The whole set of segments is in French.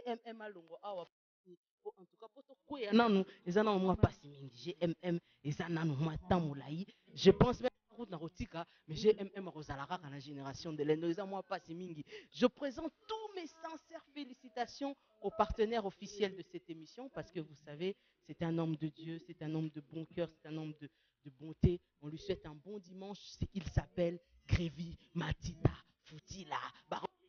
GMM alongo awa en tout cas pour to koya nanu ezana moi pas mingi GMM ezana no moi tamulayi je pense même route na rotika mais GMM rozalaka kana génération de l'Endo ezana moi pas mingi. Je présente tous mes sincères félicitations aux partenaires officiels de cette émission parce que vous savez c'est un homme de Dieu, c'est un homme de bon cœur, c'est un homme de bonté. On lui souhaite un bon dimanche. Il s'appelle Grévy Matita Foutila.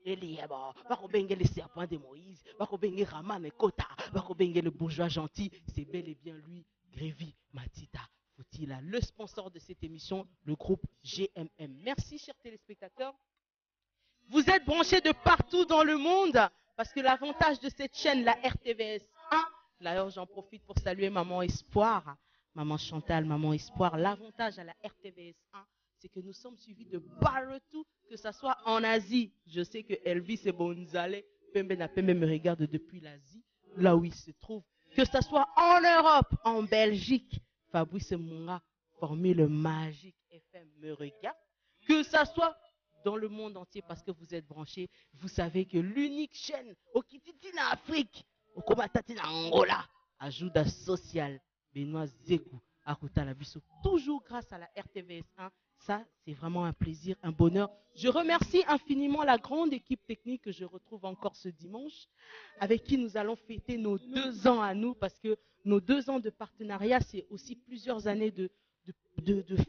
Le serpent de Moïse, Raman Kota, le bourgeois gentil, c'est bel et bien lui, Grévy Matita Foutila, le sponsor de cette émission, le groupe GMM. Merci, chers téléspectateurs. Vous êtes branchés de partout dans le monde parce que l'avantage de cette chaîne, la RTVS 1, d'ailleurs j'en profite pour saluer Maman Espoir, Maman Chantal, Maman Espoir. L'avantage à la RTVS 1, c'est que nous sommes suivis de partout, que ce soit en Asie. Je sais que Elvis et Bonzale, Pembe na Pembe me regarde depuis l'Asie, là où il se trouve. Que ce soit en Europe, en Belgique, Fabrice Munga, Formule Magique FM me regarde. Que ce soit dans le monde entier parce que vous êtes branchés. Vous savez que l'unique chaîne au Kititina Afrique, au Komatatina Angola, ajoute à social, Benoît Zekou, Aruta Labisso, toujours grâce à la RTVS 1. Ça, c'est vraiment un plaisir, un bonheur. Je remercie infiniment la grande équipe technique que je retrouve encore ce dimanche, avec qui nous allons fêter nos 2 ans à nous, parce que nos 2 ans de partenariat, c'est aussi plusieurs années de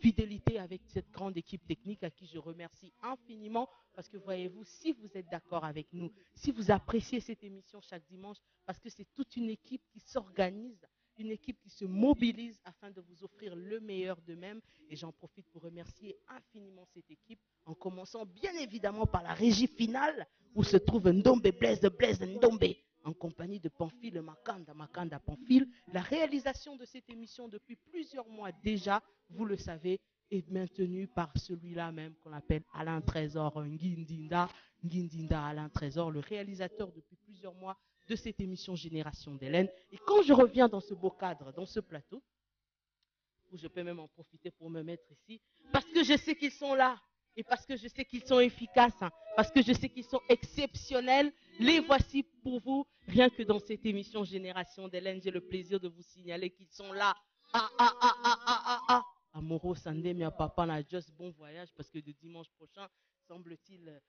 fidélité avec cette grande équipe technique à qui je remercie infiniment parce que voyez-vous, si vous êtes d'accord avec nous, si vous appréciez cette émission chaque dimanche, parce que c'est toute une équipe qui s'organise, une équipe qui se mobilise afin de vous offrir le meilleur d'eux-mêmes et j'en profite pour remercier infiniment cette équipe en commençant bien évidemment par la régie finale où se trouve Ndombe Blaise Ndombe en compagnie de Pamphile Makanda Pamphile. La réalisation de cette émission depuis plusieurs mois déjà, vous le savez, est maintenue par celui-là même qu'on appelle Alain Trésor Ngindinda Alain Trésor, le réalisateur depuis plusieurs mois de cette émission Génération d'Hélène. Et quand je reviens dans ce beau cadre, dans ce plateau, où je peux même en profiter pour me mettre ici, parce que je sais qu'ils sont là, et parce que je sais qu'ils sont efficaces, hein, parce que je sais qu'ils sont exceptionnels, les voici pour vous. Rien que dans cette émission Génération d'Hélène, j'ai le plaisir de vous signaler qu'ils sont là. Amoro Sandemia Papa n'a juste bon voyage parce que le dimanche prochain, semble-t-il,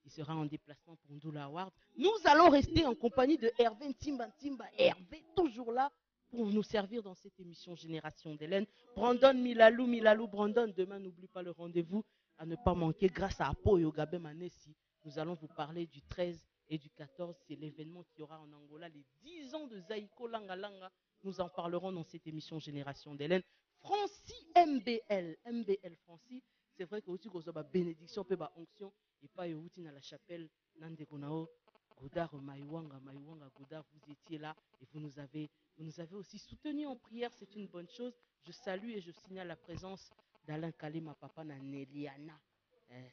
il sera en déplacement pour Ndoula Award. Nous allons rester en compagnie de Hervé Timba. Hervé, toujours là pour nous servir dans cette émission Génération d'Hélène. Brandon Milalou, Brandon, demain n'oublie pas le rendez-vous à ne pas manquer grâce à Apo Yogabe Manesi. Nous allons vous parler du 13 et du 14, c'est l'événement qui aura en Angola les 10 ans de Zaïko Langa Langa. Nous en parlerons dans cette émission Génération d'Hélène. Francie MBL Francie, c'est vrai que aussi qu'on a bénédiction, peut onction, et pas outil dans la chapelle, Nandekonao, Godard, Maïwanga, Godard, vous étiez là et vous nous avez aussi soutenu en prière, c'est une bonne chose. Je salue et je signale la présence d'Alain Kalima, papa na Neliana.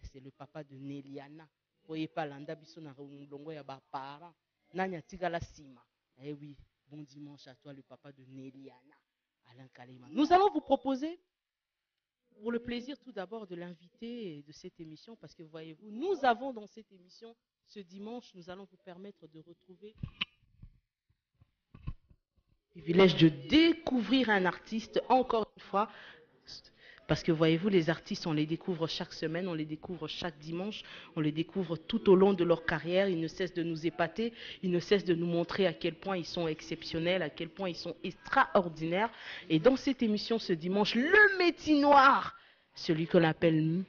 C'est le papa de Neliana. Vous voyez pas, l'anda biso na longo ya ba parents. Nanya tigala sima. Eh oui, bon dimanche à toi, le papa de Neliana, Alain Kalima. Nous allons vous proposer, pour le plaisir tout d'abord de l'invité de cette émission, parce que voyez-vous, nous avons dans cette émission, ce dimanche, nous allons vous permettre de retrouver le privilège de découvrir un artiste, encore une fois, parce que voyez-vous, les artistes, on les découvre chaque semaine, on les découvre chaque dimanche, on les découvre tout au long de leur carrière. Ils ne cessent de nous épater, ils ne cessent de nous montrer à quel point ils sont exceptionnels, à quel point ils sont extraordinaires. Et dans cette émission ce dimanche, le Métinoir, celui qu'on appelle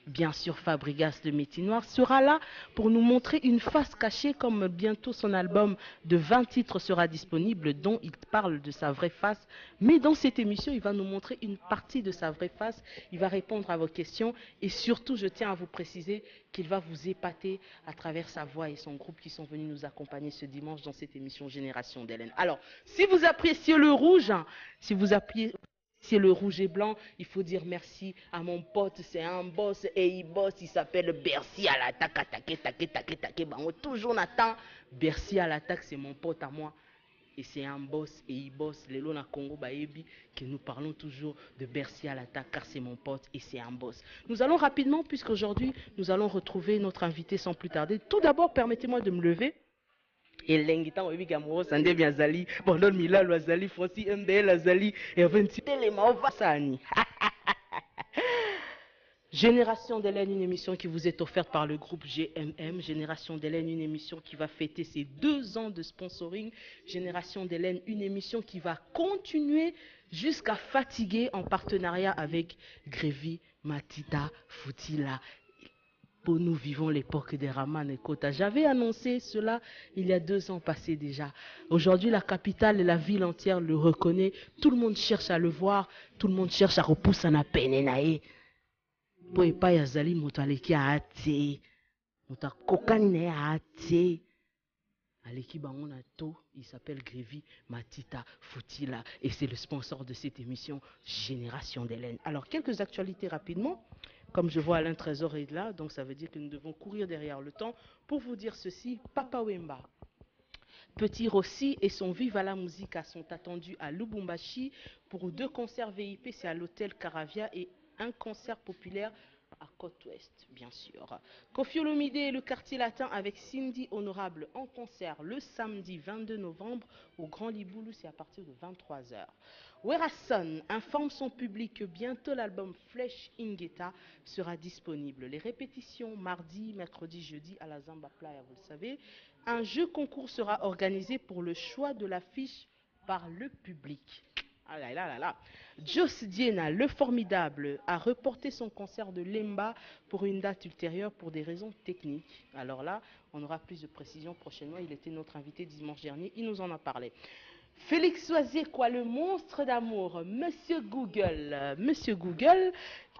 bien sûr Fabregas de Métinoir, sera là pour nous montrer une face cachée, comme bientôt son album de 20 titres sera disponible, dont il parle de sa vraie face. Mais dans cette émission, il va nous montrer une partie de sa vraie face, il va répondre à vos questions et surtout, je tiens à vous préciser qu'il va vous épater à travers sa voix et son groupe qui sont venus nous accompagner ce dimanche dans cette émission Génération d'Hélène. Alors, si vous appréciez le rouge, si vous appréciez le rouge et blanc, il faut dire merci à mon pote, c'est un boss et il bosse, il s'appelle Bercy à l'attaque, attaqué, toujours Nathan. Bercy à l'attaque, c'est mon pote à moi. et c'est un boss et il bosse. Les Lona Congo Baebi, que nous parlons toujours de Bercy à l'attaque car c'est mon pote et c'est un boss. Nous allons rapidement, puisqu'aujourd'hui nous allons retrouver notre invité sans plus tarder. Tout d'abord, permettez-moi de me lever. Et l'engitan webi kamoro sande bien zali, pendant Milal Wazali, Francis MDL Azali, et 28 éléments Vasani. Génération d'Hélène, une émission qui vous est offerte par le groupe GMM. Génération d'Hélène, une émission qui va fêter ses 2 ans de sponsoring. Génération d'Hélène, une émission qui va continuer jusqu'à fatiguer en partenariat avec Grévy, Matita, Foutila. Pour nous vivons l'époque des Raman et Kota. J'avais annoncé cela il y a 2 ans passés déjà. Aujourd'hui, la capitale et la ville entière le reconnaît. Tout le monde cherche à le voir. Tout le monde cherche à repousser à peine. Po epai azali moto aleki ate moto akokani na ye ate aleki bango na to, il s'appelle Grévy Matita Foutila et c'est le sponsor de cette émission Génération d'Hélène. Alors quelques actualités rapidement, comme je vois Alain Trésor est là, donc ça veut dire que nous devons courir derrière le temps pour vous dire ceci. Papa Wemba, Petit Rossi et son Viva la Musica sont attendus à Lubumbashi pour 2 concerts VIP, c'est à l'hôtel Caravia, et un concert populaire à Côte-Ouest, bien sûr. Koffi Olomide et le quartier latin avec Cindy Honorable en concert le samedi 22 novembre au Grand Liboulou, c'est à partir de 23h. Werason informe son public que bientôt l'album Flèche Ingeta sera disponible. Les répétitions mardi, mercredi, jeudi à la Zamba Playa, vous le savez. Un jeu concours sera organisé pour le choix de l'affiche par le public. Ah là là là là. Joss Diena, le formidable, a reporté son concert de Lemba pour une date ultérieure pour des raisons techniques. Alors là, on aura plus de précisions prochainement. Il était notre invité dimanche dernier, il nous en a parlé. Félix Oisier, quoi, le monstre d'amour, Monsieur Google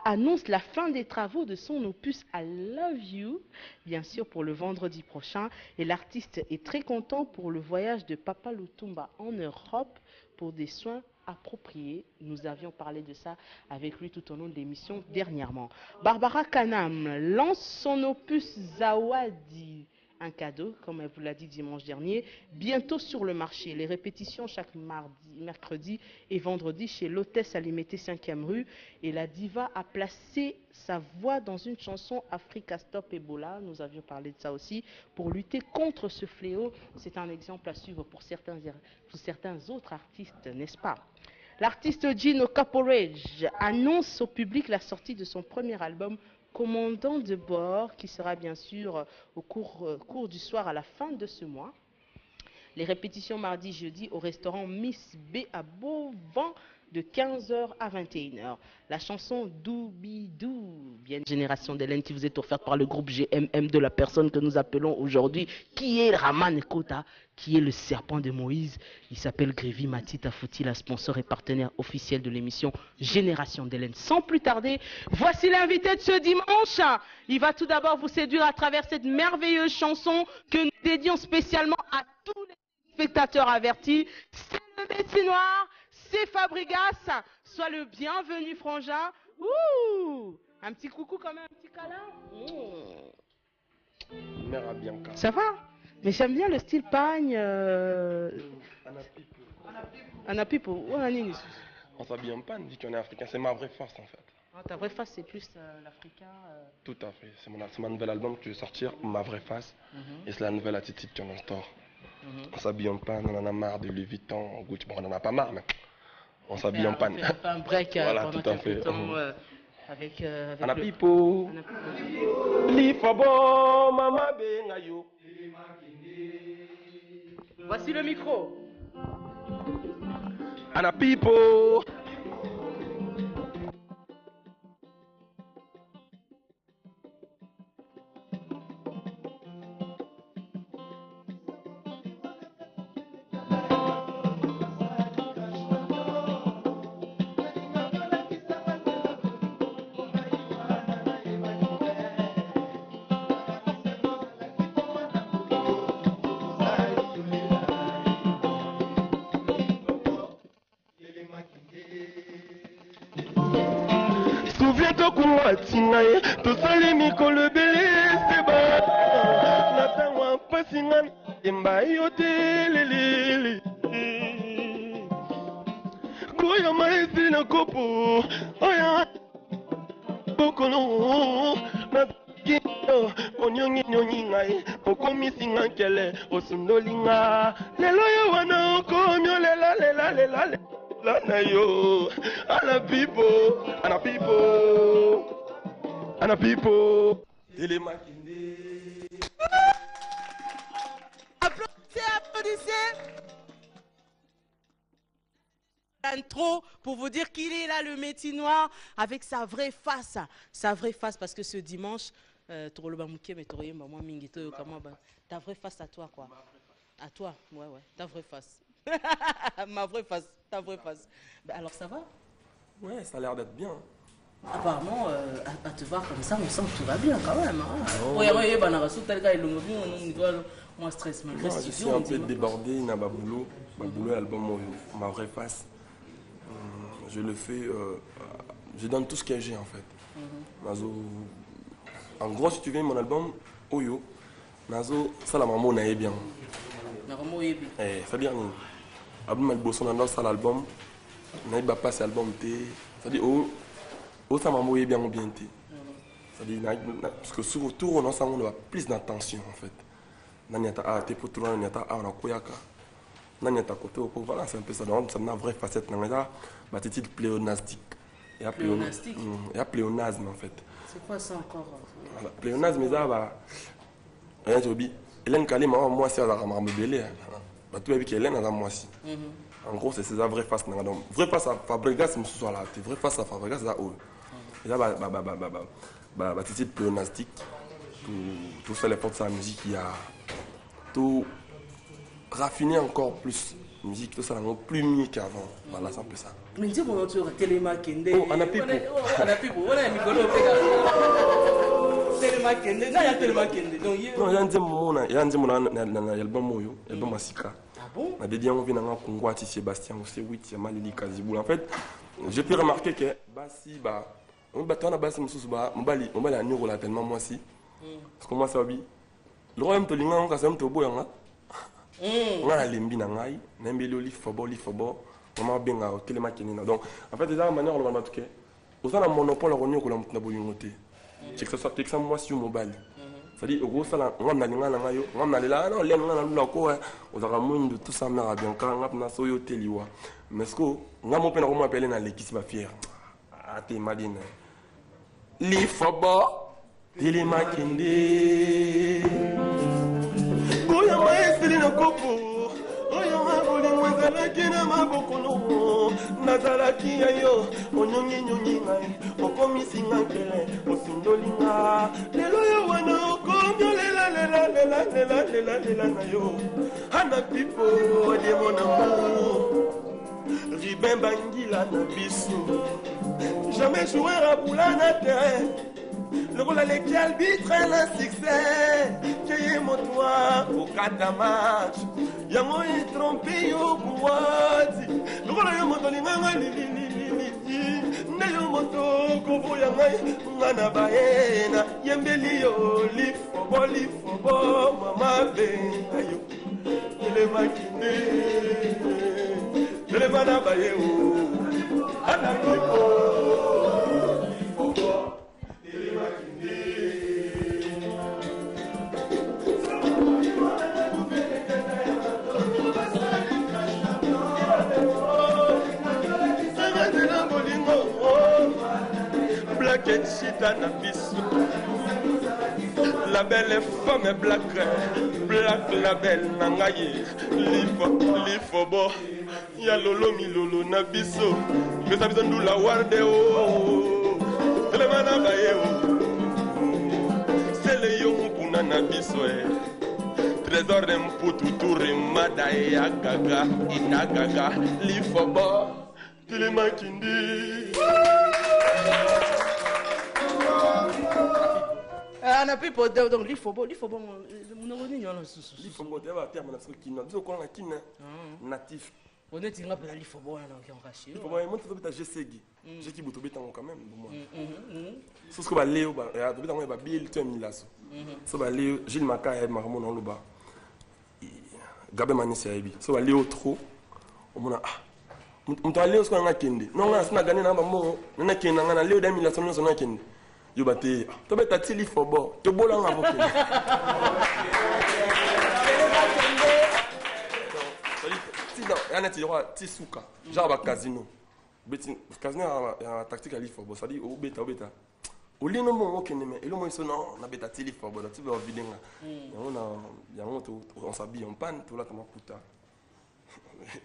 annonce la fin des travaux de son opus I Love You, bien sûr pour le vendredi prochain. Et l'artiste est très content pour le voyage de Papa Lutumba en Europe pour des soins appropriés. Nous avions parlé de ça avec lui tout au long de l'émission dernièrement. Barbara Kanam lance son opus Zawadi, un cadeau, comme elle vous l'a dit dimanche dernier, bientôt sur le marché. Les répétitions chaque mardi, mercredi et vendredi chez l'hôtesse Alimété 5e rue. Et la diva a placé sa voix dans une chanson Africa Stop Ebola. Nous avions parlé de ça aussi pour lutter contre ce fléau. C'est un exemple à suivre pour certains autres artistes, n'est-ce pas? L'artiste Gino Caporage annonce au public la sortie de son premier album Commandant de bord, qui sera bien sûr au cours du soir à la fin de ce mois. Les répétitions mardi, jeudi au restaurant Miss B à Beauvant de 15h à 21h. La chanson Doubidou, bien Génération d'Hélène, qui vous est offerte par le groupe GMM de la personne que nous appelons aujourd'hui, qui est Raman Kota, qui est le serpent de Moïse. Il s'appelle Grévy Matita Foutila, sponsor et partenaire officiel de l'émission Génération d'Hélène. Sans plus tarder, voici l'invité de ce dimanche. Il va tout d'abord vous séduire à travers cette merveilleuse chanson que nous dédions spécialement à tous les spectateurs avertis. C'est le Messie Noir, c'est Fabrigas. Sois le bienvenu, Frangin. Ouh, un petit coucou quand même, un petit câlin. Mère Bianca. Ça va? Mais j'aime bien le style pagne. Anapipo. On s'habille en panne, dit qu'on est africain. C'est ma vraie face en fait. Ah, ta vraie face, c'est plus l'africain. Tout à fait. C'est mon nouvel album que je vais sortir, ma vraie face. Et c'est la nouvelle attitude qu'on en store. On s'habille en panne, on en a marre de Louis Vuitton, Gucci. Bon, on n'en a pas marre, mais on s'habille en panne. On fait un break voilà, pendant tout à fait. quelques temps avec Anapipo. Lifabo, mama bengayo. Voici le micro. Anapipo. Souviens-toi qu'on a tingé, tout ça les mikolo belé, c'est bon. Nathan wa pasingan, emba yote lelele. oya maestri na kopo oya bokolo na kito onyongi nyongi ngai okomisi nga nkele osundoli nga lelo yo wana okomio lela lela lela lela na yo ana pipo telemakinde. Applaudissez. Intro pour vous dire qu'il est là, le Métinois, avec sa vraie face parce que ce dimanche, ta vraie face à toi, quoi. À toi, ouais, ta vraie face. Ma vraie face, ta vraie face. Ben alors ça va? Ouais, ça a l'air d'être bien. Apparemment, à te voir comme ça, on sent que tout va bien quand même. Moi, stress, malgré je suis un peu débordé, na boulot, album, ma vraie face. Je le fais, je donne tout ce que j'ai en fait. En gros, si tu veux mon album, Oyo, Nazo, ça la maman n'a bien. C'est-à-dire, Abdou Malboson a ça l'album, n'a pas passé l'album T, c'est-à-dire, ça maman est bien ou bien T. C'est-à-dire, parce que sur autour, on a plus d'attention en fait. Nanyata a te pour trouver nanyata a na koyaka nanyata côté au voilà c'est un peu ça donc ça n'a vraie facette nanyata attitude pléonastique et pléonasme en fait. C'est quoi ça encore? Voilà, pléonasme ça va rien jobi Hélène Kali moi c'est la ramar belé bah tout avec Hélène à moi aussi. En gros c'est ça vraie face nanyata donc vraie face à Fabregas me soit là vraie face à Fabregas ça haut et là attitude pléonastique tout ça les portes de sa musique il y a tout raffiner encore plus musique tout ça plus mieux qu'avant voilà c'est un peu ça mais dis moi tu as télémakende anapipo on a micro télémakende na ya télémakende donc non ya nzemo na album oyo album asika ah bon na dédié on vient na Kongwati Sébastien c'est 8 ya Malili Kazibula en fait j'ai pu remarquer que basi on batona basi mususu mbali aniro tellement moi aussi parce que moi ça bi le royaume to linga on ka sam to boyanga ngana lembi na ngai na mbeli oli fobo mama benga o télémakini na donc en fait déjà manière on va tout que on a un monopole on ko la mutna bolingo te c'est que ça moi sur mobile ça dit au ça la ngam na linga na ngayo ngam na lela non le ngana lula ko o za mundu tout ça mera bien quand ngap na soyo teliwa mais ce que ngam opena ko m'appeler na l'équipe ba fier a te madine li fobo telemakinde oya maestri na kopo oya mabolingo ezalaki na mabokolo nazalaki ya yo onyongi ngai okomisi nga nkele osundoli nga lelo yo wana okomi lela na yo ana pipo de mon amour Ribin Bangila na biso jamais jouer à boula na terrain le rôle à l'équipe arbitre un succès qui est mon toit au quatre match yango est trompé au boîte le rôle à mon tolinga ne yo moto ko voya ngai ngana baena yembeli yo lifobo mama be ayo le makine le mana baye o ana Chita na biso la belle femme black la belle nangaye lifobo ya lolo milolo na biso pesa biso ndula warde o telemana baye o sele yo kuna na biso trésor de mputu turimada ya gaga inagaga lifobo telemakindi. ana pipo donc lifobo munongoni nyona susu lifobo teba terme na truc kina biso kolanga kina natif honnête nga pela lifobo na donc enraché lifobo et monte tobita jesegi jeki buto betango quand même bon moi ce que ba leo ba ya tobita ngo ba biel tu milaso so ba leo Gilles Maka et Marmon on loba Gabé Manisi aibi so ba leo trop on mona Mutu a Léo, ce qu'on a kende. Non, on a gagné dans Bambo. On a kende, on a Léo d'Ami, la sonne, on a kende. Yo bate, tu vas t'attirer il faut bon. Tu bois là en avocat. Non, il y a un petit souka, genre un casino. Le casino a une tactique à l'IFO. Ça dit, oh, bêta, bêta. Au lieu de mon ok, mais il y a non, on a bêta téléphone, tu vas vider. On s'habille en panne, tout là, tu m'as coûté.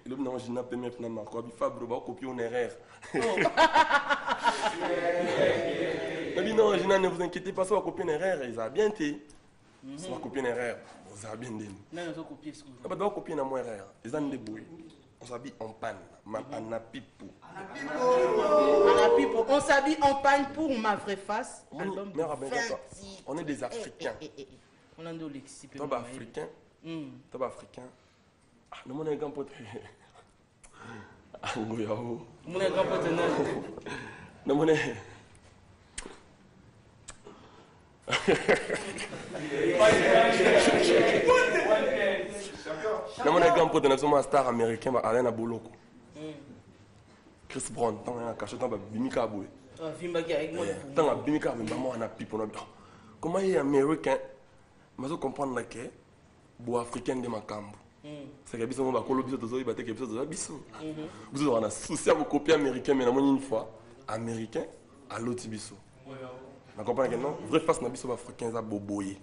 Le nom, je n'ai pas même pas ma copie. Fabre va copier une erreur. Non, je ne vous inquiétez pas, ça va copier une erreur. Ils ont bien été. Ça va copier une erreur. Vous avez bien dit. Non, ils ont copié ce que vous avez copié une erreur. Ils ont débrouillé. On s'habille en panne. Anapipo. On s'habille en panne pour ma vraie face. On est des Africains. On a un lexique. Toi, africain. Toi, africain. Le monde est grand pote. Mon grand pote. Le monde est. Le monde est grand pote. Nous sommes un star américain. Alain Aboloko. Chris Brown. Tant qu'on a caché, tant qu'on a bimika aboué. Tant qu'on a bimika aboué, on a pipe. Comment il est américain? Je veux comprendre que les Africains de Makambo. C'est que les Africains de Makambo. Vous avez un souci à vous copier américain, mais une fois, américain à l'autre biso. Vous comprenez que non? Vrai face na biso africain za boboye.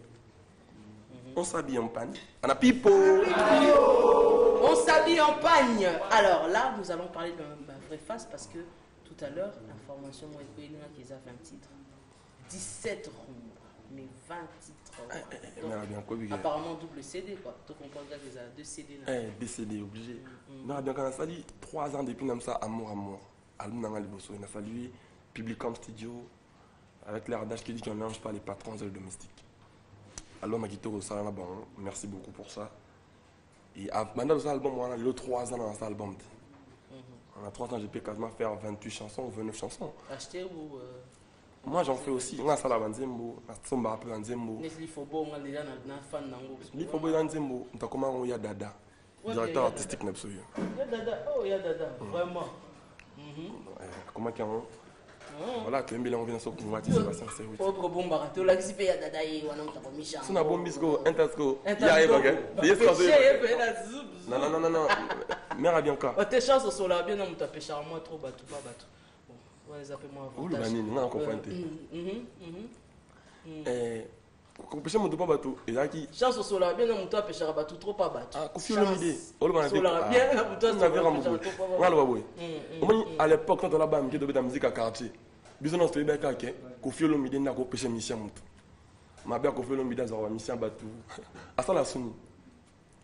On s'habille en pagne. On a pipo. On s'habille en pagne. Alors là, nous allons parler de ma vraie face parce que tout à l'heure, l'information m'a été donnée qu'ils ont fait un titre. 17 ronds, mais 20 titres. Apparemment double CD quoi. Tu comprends que les a 2 CD. 2 CD obligé. Non, bien quand on a salué 3 ans depuis comme ça, amour. Album dans le bosso, on a salué Publicom Studio avec l'ardage qui dit qu'on ne lance pas les patrons de domestiques. Alors ma guitare au salon bon, merci beaucoup pour ça. Et maintenant cet album on a eu 3 ans dans cet album. On a 3 ans, j'ai pu quasiment faire 28 chansons ou 29 chansons. Acheter ou moi j'en fais aussi. On a ça la Banzembo, on a Tsomba un peu Banzembo. Il faut bon déjà na fan nango. Il faut bon Banzembo, on t'a comment on y a Dada. Directeur artistique n'absolu. Il y a Dada, oh il y a Dada, vraiment. Comment qu'il y a voilà, tu aimes bien l'envie de se convoiter, Sébastien, c'est oui. Oh, bon barato, là, qui paye à Dada et on a un peu Michel. Si on a bon bisco, un tasco, il y a Eva, il y a non, mère a bien quoi. Tes chances au sol, bien, on t'a pêché à moi trop, bateau, pas bateau. Bon, on va les appeler moi avant. Où le banine, on a encore pointé. Quand pêcher mon pas bateau, et là qui. Chance au sol, bien, on t'a pêché à bateau, trop pas bateau. Ah, confie le midi. Oh, le banane. Bien, on t'a pêché à bateau. À l'époque, quand on a bam qui devait la musique à quartier. Bisous dans ce pays, Kofi Olomide n'a pas pêché mission moutou. Ma belle Kofi Olomide a une mission bateau. À ça la sonne.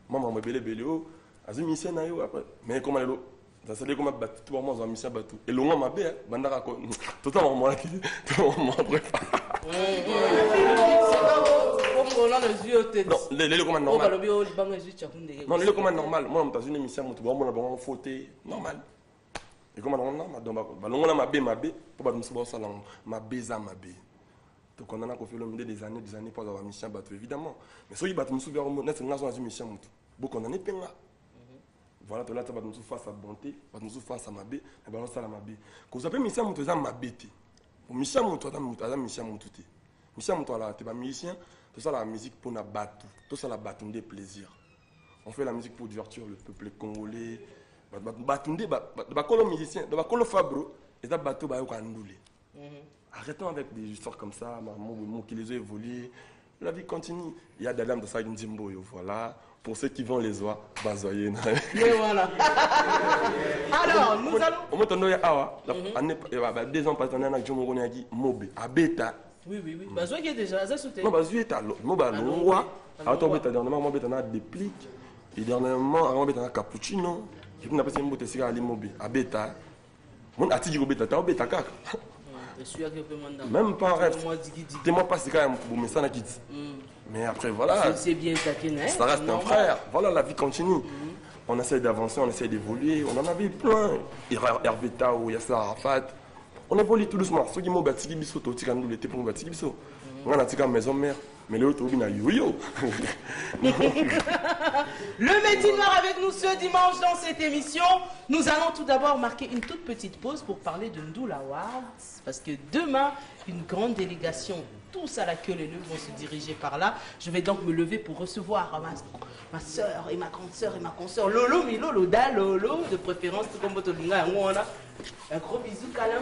Maman m'a belé oh, a une mission na yo après. Mais comment le ça c'est comme bateau tout moi une mission bateau. Et le ma belle bandara ko tout en moi qui tout en moi bref. Comme on a les yeux tête. Non, les comme normal. Non, les comme normal. Moi dans une mission moutou, moi on a bon faute normal. Et comment on a donc ma bé pour pas nous savoir ça ma béza ma bé donc on a fait le des années pour avoir mission bateau évidemment mais so y bateau nous souvenir net na so une mission mutu beaucoup on en est penga voilà to là ça va nous face à bonté va nous face à ma bé et balance ça la ma bé quand vous appelez mission mutu ça ma bété pour mission mutu ada mission mutu té mission mutu là t'es pas musicien tout ça la musique pour na bateau tout ça la bateau des plaisir on fait la musique pour divertir le peuple congolais. Batunde, bakolo musicien, bakolo fabro, et ça bateau ba yoka ndoulé. Arrêtons avec des histoires comme ça, mon qui les a évolué. La vie continue. Il y a des dames de ça qui Jimbo, voilà. Pour ceux qui vont les voir, bazoyer. Et voilà. Alors, nous allons. On monte en awa. Année 2 ans passés, on a Jomo Gonagi, Mobe, Abeta. Oui. Bazoyer qui est déjà ça sauté. Non, Bazoyer est à l'eau. Moba, l'oua. À ton bêta, dernièrement, Mobe est en déplique. Et dernièrement, Mobe est en cappuccino. Je n'ai pas essayé de faire un mobile à bêta. Mon article bêta, tu as bêta kaka. Même pas en rêve. Tu m'as pas si quand même pour me ça mais après voilà. C'est bien taquin. Ça reste un frère. Voilà, la vie continue. On essaie d'avancer, on essaie d'évoluer. On en avait plein. Hervé Tao, Yasser Arafat. On évolue tout doucement. Ceux qui m'ont battu, ils sont tous les pour battre. On a tiré maison mère. Mais l'autre, il a yo-yo. Le Midi Noir avec nous ce dimanche dans cette émission. Nous allons tout d'abord marquer une toute petite pause pour parler de Ndoula Awards. Parce que demain, une grande délégation, tous à la queue leu, vont se diriger par là. Je vais donc me lever pour recevoir ma soeur et ma grande soeur et ma consoeur Lolo, Milo, Loda, Lolo, de préférence, tout comme Botolunga. Un gros bisou, câlin.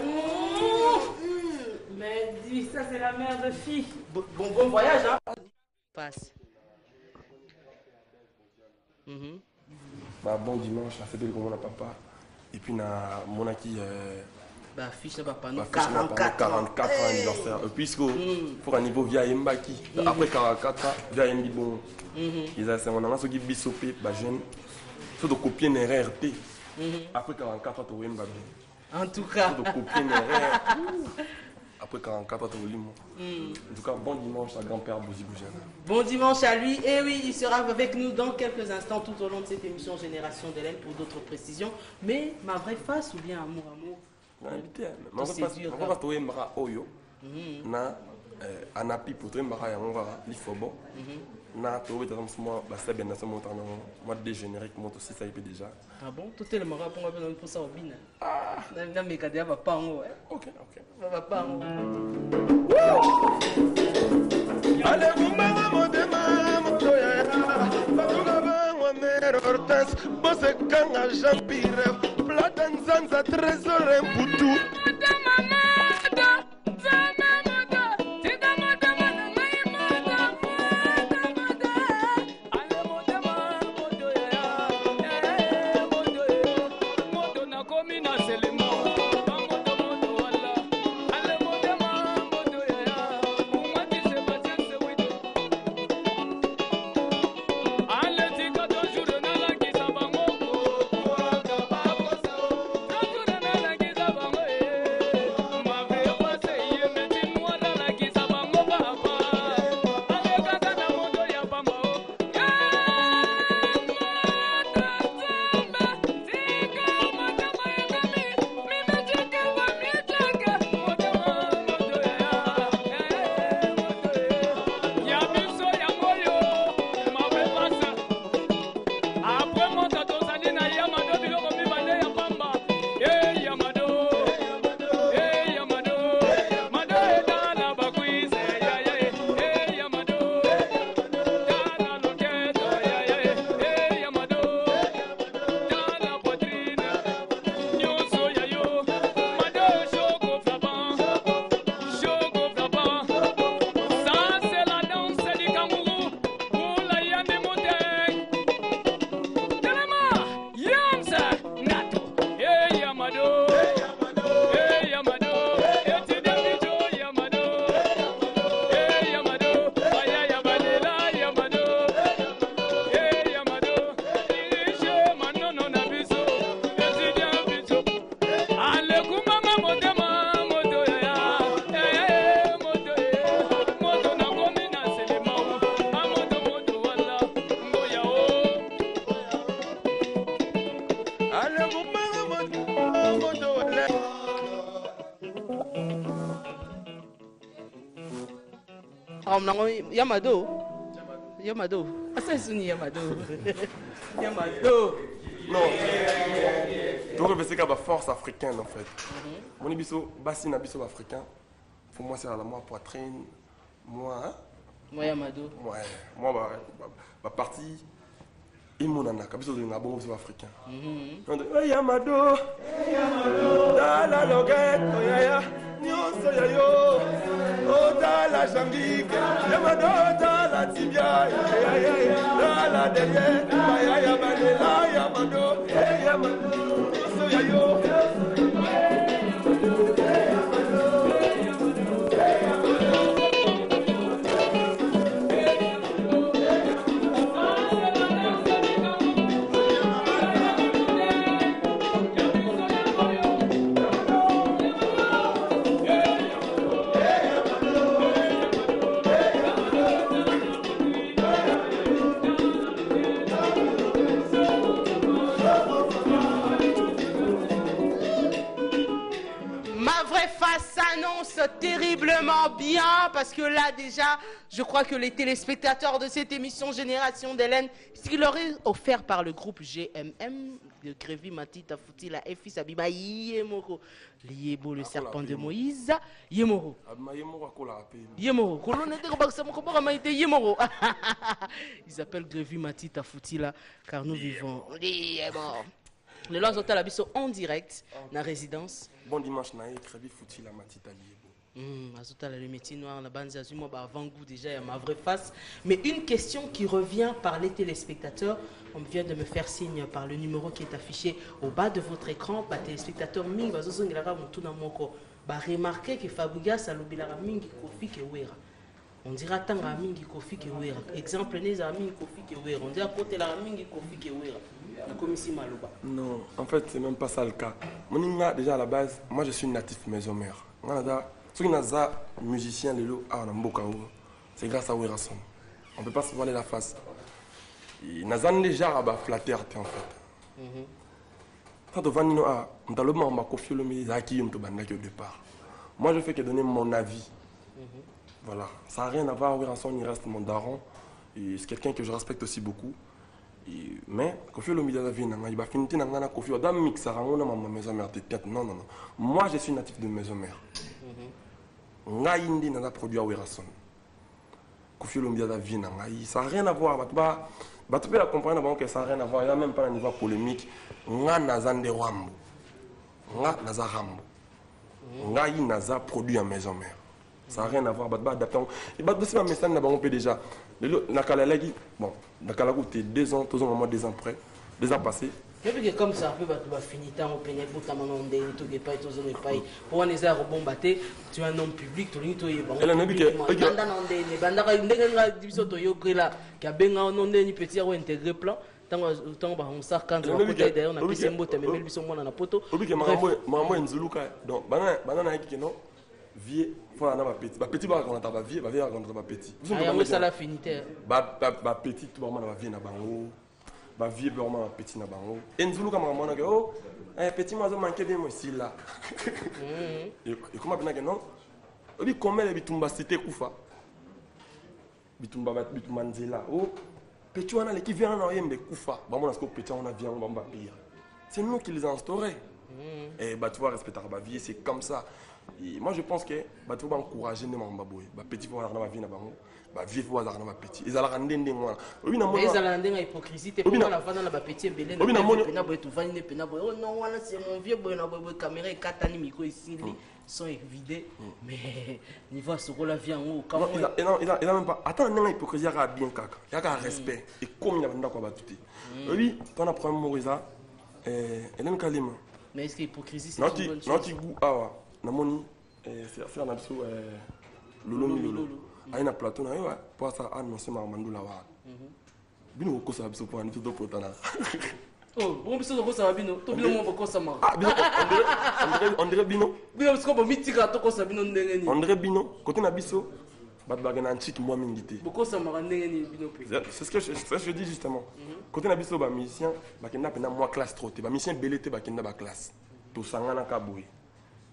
Mais dis, ça c'est la mère de fille. Bon voyage, hein. Passe. Bah, bon dimanche, la fête de mon papa. Et puis, na mon acquis. Bah, fiche ça va pas nous. Bah, 44 ans anniversaire. Puisque, pour un niveau via Mbaki, après 44 ans, via Mbi bon. Ils ont c'est mon ancien qui bisopé, bah, jeune. Faut de copier une RRT. Après 44 ans, tu vois Mbabi. En tout cas. Faut de copier une RRT. Après 44 ans, tu vois Limo. En tout cas, bon dimanche à grand-père Bouzi Boujana. Bon dimanche à lui. Et oui, il sera avec nous dans quelques instants tout au long de cette émission Génération d'Hélène pour d'autres précisions. Mais ma vraie face ou bien amour. Invité, mais on va trouver Mbara Oyo. Na anapi pour trouver Mbara Yamora Lifobo. Na trouver dans ce mois, la Sabine dans ce mois, moi de générique, moi aussi ça y est déjà. Ah bon? Tout est le Mara pour moi pour ça au bin. Ah. Na me kadea va pas en haut. Ok. Va pas en haut. Allez, vous m'avez mon motoya. Batuga ba mère Hortense, bosse kanga Jean-Pierre, Platanzanza trésor Mputu. Yamado. Asa suni Yamado. Yamado. Non. Donc c'est qu'il y a force africaine en fait. Mon ibiso, bassin abisso africain. Pour moi c'est la moi poitrine. Moi Yamado. Moi ma partie et mon anak abisso de nabo africain. Yamado. Dala loget oyaya. Nyonso yayo. Dala jambike. Yamado dala tibia. Dala derrière. Yaya balela Yamado. Yamado. Nyonso yayo. commence terriblement bien parce que là déjà, je crois que les téléspectateurs de cette émission Génération d'Hélène, ce qui leur est offert par le groupe GMM, de Grévy, Matita, Fouti, la FI, Sabiba, Yemoro, Liebo, le serpent de Moïse, Yemoro. Yemoro, ils s'appellent Grévy, Matita, Fouti, là, car nous vivons. Yemoro. Le loi Zotal Abisso en direct dans la résidence. Bon dimanche, naïe, Grévy, Fouti, la Matita, Liebo. Azotal le métier noir, la bande azuma, avant-goût déjà, il y a ma vraie face. Mais une question qui revient par les téléspectateurs, on vient de me faire signe par le numéro qui est affiché au bas de votre écran, par téléspectateur Ming, remarquez que Fabregas a l'obilara Mingi Kofi Kewera. On dira tant à Mingi Kofi Kewera. Exemple, les amis Kofi Kewera. On dira côté la Mingi Kofi Kewera. Non, en fait, c'est même pas ça le cas. Mon déjà à la base, moi je suis natif maison mère. Ceux qui sont musiciens, c'est grâce à Werason. On ne peut pas se voiler la face. Nazan déjà à flatter en fait. Quand on va dans le monde, au départ. Moi je fais que donner mon avis. Voilà, ça n'a rien à voir. Werason, il reste mon daron. C'est quelqu'un que je respecte aussi beaucoup. Mais Kofi Olomide a vie, il va finir dans Kofi Olomide a mixé à ma maison mère. Non, non, non. Moi je suis natif de maison mère. Nga indi na produit à Werason. Kofi Olomide a vie, ça n'a rien à voir. Tu peux la comprendre que ça n'a rien à voir. Il n'y a même pas un niveau polémique. Nga nazan de Rambo. Nga naza Rambo. Nga yi naza produit à maison mère. Ça n'a rien à voir. Et aussi ma message n'a pas déjà. Bon, Nakalagu, tu es 2 ans, 2 ans, 2 ans près, 2 ans passés. Mais puis comme ça, tu vas finir tant au pénal, pour ta maman, tu n'es pas, pour on les a rebombatés, tu es un homme public, tu es bon. Elle a un qui a bien un petit ou intégré plan. Tant on s'arrête quand on a côté d'ailleurs, on a pissé un mot, mais même son monde en a poteau. Maman est Zuluka, donc, banana qui non, vie. Petit va raconter ta vie, va raconter ta petit. Ah, ça la finité. Petit, tout le monde va venir à Bango. Ma vie est vraiment petit na Bango. Et nous allons comme un oh, petit moi je manquais bien aussi là. Et comment bien que non? Obi comment les bitumba cité Koufa. Bitumba Nzela. Oh, petit on a les qui vient en de Koufa. Bah moi petit on a vient on va pire. C'est nous qui les avons instaurés. Et bah tu vois respecter ma vie, c'est comme ça. Et moi je pense que tu vas encourager les mamans petit pour avoir vie na bango vie pour avoir petit ils allaient rendre des mois oui na ils allaient rendre une hypocrisie te pour la vendre na petit belé na pena boy tu vendre ne pena boy oh non voilà c'est mon vieux boy na boy caméra et 4 ans micro ici sont vidés mais niveau sur la vie en haut comment il a même pas attends une hypocrisie il y a bien caca il y a respect et comme il a vendre quoi tout oui ton après Morisa Hélène Kalima mais est-ce que hypocrisie c'est une bonne chose non tu goût ah namoni faire na biso lolo milolo aina plateau na yo pour ça annoncer ma mandula wa bino ko sa biso pour ani to potana oh bon biso ko sa bino to bino mo ko sa ma ah bino on dirait bino biso ko mitika to ko sa bino ndenge ni on dirait bino côté na biso bat bagana antique moi mingité boko sa ma ndenge ni bino c'est ce que je dis justement côté na biso ba musicien ba kenda pena moi classe troté ba musicien belete ba kenda ba classe to sangana ka boy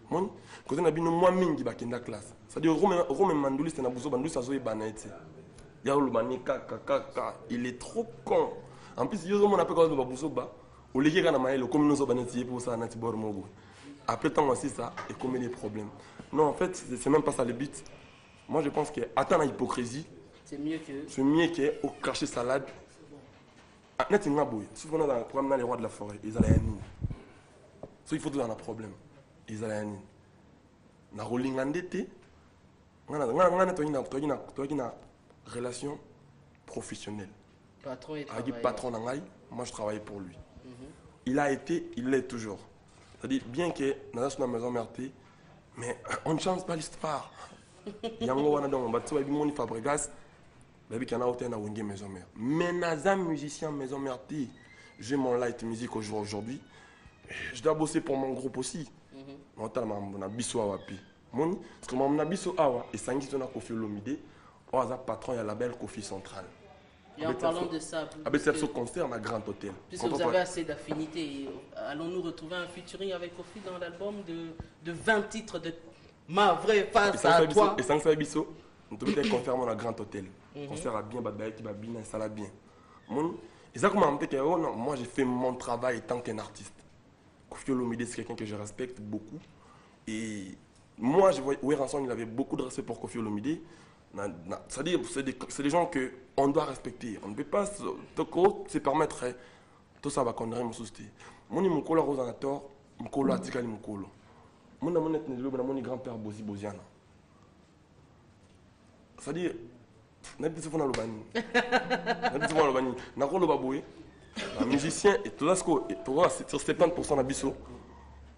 mon côté na bino moi mingi ba kenda classe c'est à dire Romain Mandouli c'est na buso bandou ça zoé banete ya le manika kaka il est trop con en plus yo mon appelle quand ba buso ba au ligue kana maïlo comme nous banete pour ça na tibor mogo après tant aussi ça et comme des problèmes non en fait c'est même pas ça le but moi je pense que attends la hypocrisie c'est mieux que au cracher salade net nga boy souvent dans le programme les rois de la forêt ils allaient ni so il faut tout dans un problème ils allaient ni na rolling endetté ngana relation professionnelle patron nangai moi je travaille pour lui il a été il l'est toujours c'est-à-dire bien que dans la maison merté mais on ne change pas l'histoire yango wana donc ba tsoba bimoni Fabregas baby kana hôtel na wenge maison mère mais naza musicien maison merté j'ai mon light musique aujourd'hui je dois bosser pour mon groupe aussi notamment na biso wapi mon parce que mon biso awa et sangi tona Kofi Olomide o aza patron ya label Kofi Central. Et en parlant de ça, avec ce concert à Grand Hôtel. Puisque vous avez assez d'affinités, allons-nous retrouver un featuring avec Kofi dans l'album de 20 titres de ma vraie face à toi. Et sans ça, biso, nous devons être confirmés dans un grand hôtel. Concert à bien, qui va bien, ça va bien. Et ça, comment que oh non, moi j'ai fait mon travail tant qu'un artiste. Koffi Olomide, c'est quelqu'un que je respecte beaucoup. Et moi, je voyais Ranson, il avait beaucoup de respect pour Koffi Olomide. C'est-à-dire, c'est des gens qu'on doit respecter. On ne peut pas se permettre tout ça va connerie me soucier. Mon imukolo rose en tort, mukolo atikali mukolo. Mon amonet mon grand-père Bosi Bosiana. C'est-à-dire, n'importe où dans le bani. N'importe où dans le bani. N'importe où baboué. Un musicien et tout ça, sur 70% d'abissaux,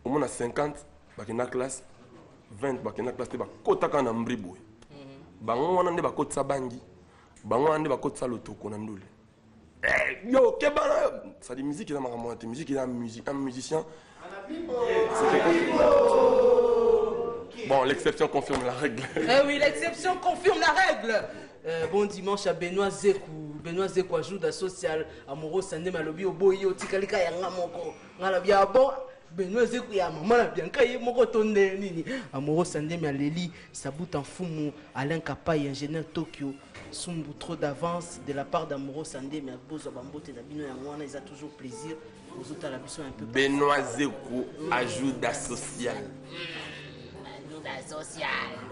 au moins à 50, dans la classe, 20, dans la classe, kota kana mbriboué. Bango wana nde bakotisa bangi. Bango wana nde bakotisa lotoko na ndule. Yo, kebana! Ça dit musique, il a marre musique, il a un musicien. Bon, l'exception confirme la règle. Eh oui, l'exception confirme la règle. Bon dimanche à Benoît Zekou. Benoît Zekou ajoute à social amoureux Sandé Malobi au boyi au tikalika yanga moko. Ngala bia bon. Benoît Zekou ya maman la bien kaye moko tonde nini. Amoureux Sandé Maleli, Sabout en Fumu, Alain Kapaye, ingénieur Tokyo. Sumbu trop d'avance de la part d'Amoureux Sandé, mais Bozo Bambote Dabino Yangwana, ils ont toujours plaisir. Aux autres, la mission un peu. Benoît Zekou ajoute à social.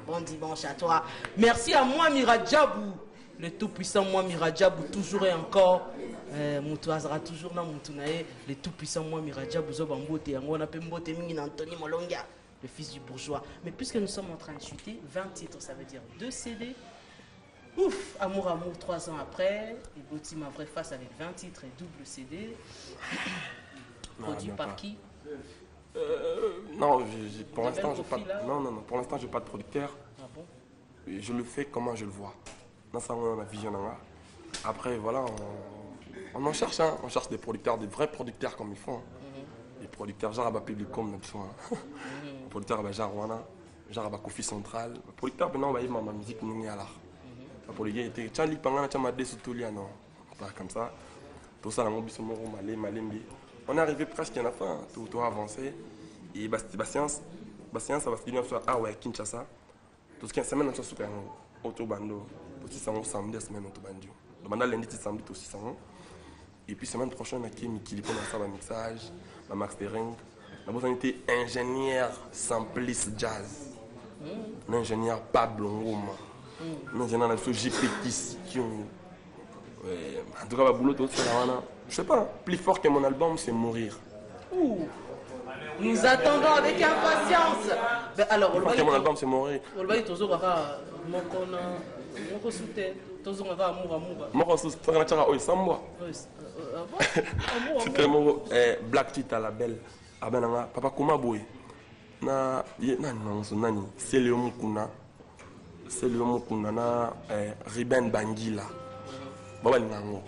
Bon dimanche à toi. Merci à moi Miradjabou, le tout-puissant moi Miradjabou, toujours et encore. Moutouazara toujours dans Moutounae, le tout-puissant moi Miradjabou, Zobambote, Yangwana Pembote Mingin Anthony Molonga, le fils du bourgeois. Mais puisque nous sommes en train de chuter, 20 titres, ça veut dire 2 CD. Ouf, Amour, Amour, 3 ans après. Et Gauthier, ma vraie face avec 20 titres et double CD. Produit par qui? Non, pour l'instant, j'ai pas. Non, pour l'instant, j'ai pas de producteur. Ah bon? Je le fais comment je le vois. Dans ça, on a la vision. Après, voilà, on en cherche, hein. On cherche des producteurs, des vrais producteurs comme ils font. Des producteurs, genre à public comme nous sommes. Des producteurs à Jarwana, genre à Kofi Central. Les producteurs, maintenant, on va y ma musique, nous y a là. Pour les gars, il y a des gens qui ont des sous-touliens, non. Pas comme ça. Tout ça, on est arrivé presque à la fin, tout a avancé. Et Bastien, ça va se finir sur ah ouais, Kinshasa. Tout ce qui est semaine, on se fait un autobando. Aussi, ça va samedi, semaine autobando. Le mandat lundi, samedi, aussi, ça va. Et puis, semaine prochaine, on a Mikili pour le mixage, la mastering. On a été ingénieur sampliste jazz. L'ingénieur Pablo Ngoma. L'ingénieur de JP en tout cas, boulot aussi, je sais pas, plus fort que mon album, c'est Mourir. Ouh. Nous attendons avec impatience. Ben alors, plus fort que mon album, c'est Mourir. C'était mon Black Tita, la belle. Papa Kumaboy. C'est le Mukuna. C'est le Mukuna na Riben Bangila. Baba Ningango.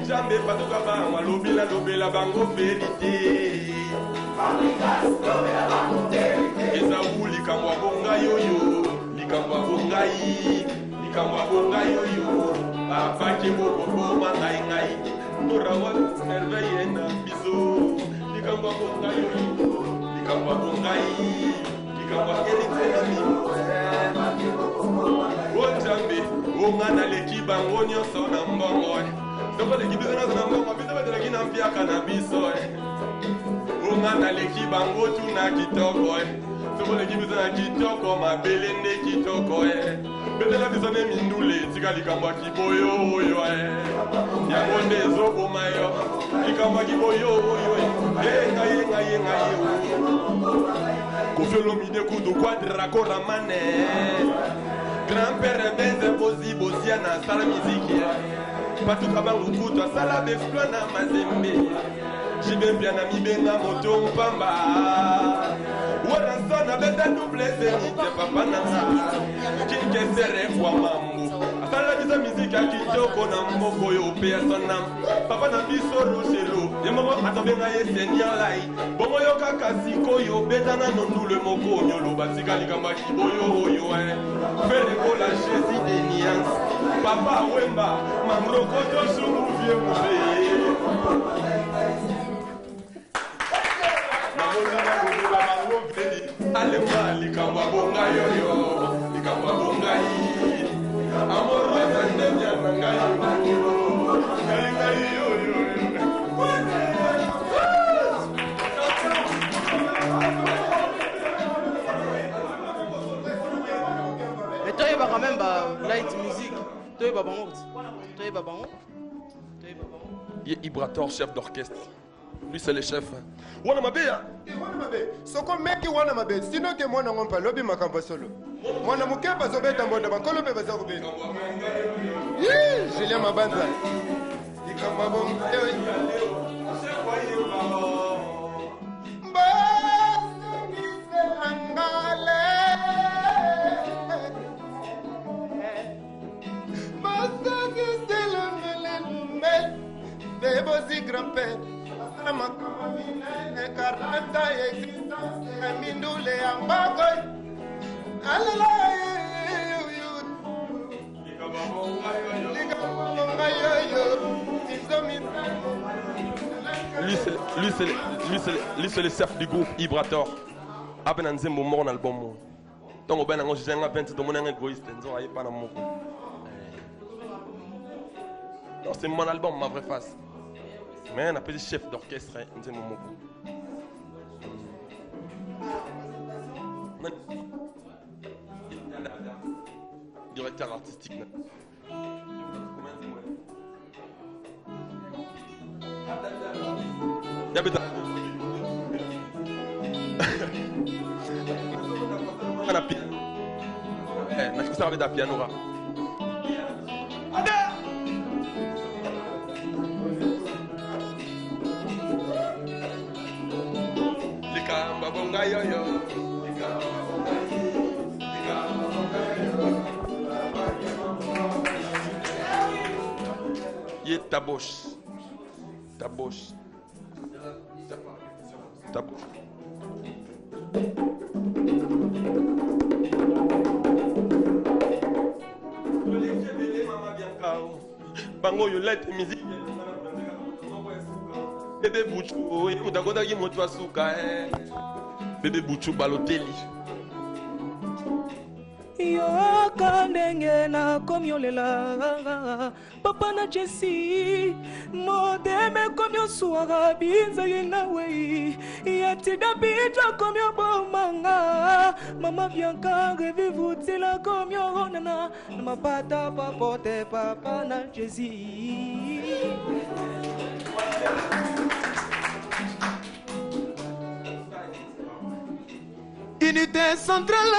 Jambe patuka ba lobela bango vérité. Eza wuli kangwa bonga yoyo, likangwa bonga yi, likangwa bonga yoyo. Papa ki boko boma ngai ngai. Torawa merveille na biso. Likangwa bonga yoyo, likangwa bonga yi, likangwa elite na mimo. O jambe, o ngana leki bango nyonso na mbongo. Donc les équipes de la Nambo, qui n'ont pas cannabis. On a l'équipe bango tuna kitoko. Donc l'équipe de la kitoko, ma belende kitoko. Mais la personne est mindoulé, tika likamba kiboyo yo. Yangonde zoko mayo, likamba kiboyo ngai Kofi Olomide kudu quadra koramane grand-père Benze Bozi Boziana sala musique Patuka bangu kutu asala beflwa na mazembe Jibe piana mibenga moto mpamba Waransona beta double zenite papa nanga Kinke sere kwa mambo Asala biza miziki ya kijoko na mboko yo personam Papa na biso rochelo Yemomo atobenga ye senior lai Bongo yo kakasiko yo beta na nondule moko nyolo Batika likamba kiboyo oyo Fere kola chesi de niance Papa wemba mamroko to shungu vie mube Alema likamba bonga yoyo likamba bonga yi amoro fende nyanga yoyo ngai yoyo Mais toi il va quand même light music. Toi il va bon. Toi il va bon. Ibrator, chef d'orchestre. Lui, c'est le chef. Wana mabea. Wana mabe. Soko meki wana mabe. Sino ke mwana ngompa lobi makamba solo. Mwana mukeba zobeta mbonda bankolo be baza kubeta. Julien Mabanza. Ikamba bom. Bebozi grand-père, ma commune, 40 ans existence, mindule ambagoy. Lui, c'est le chef du groupe Ibrator. Aben Nzembo mort dans l'album. Donc, ben, on j'ai un 20 de mon égoïste, on n'aille pas dans mon. Non, c'est mon album, ma vraie face. Mais on appelle le chef d'orchestre, Nzembo Moko. Directeur artistique. Yabeta. Ana piano. Nashku sabe da piano ra. Likamba bonga yo yo. Ye taboche. Taboche. Taboche. Bango yo let musique. Bébé Bouchou, écoute, d'accord, qui monte à souka. Bébé Bouchou Balotelli. Yo kandenge na komiolela papa na Jessie modeme komio suara binza yena wei yatida bitra komio bomanga mama Bianca revivuti la komio ronana na mapata papote papa na Jessie. Unité centrale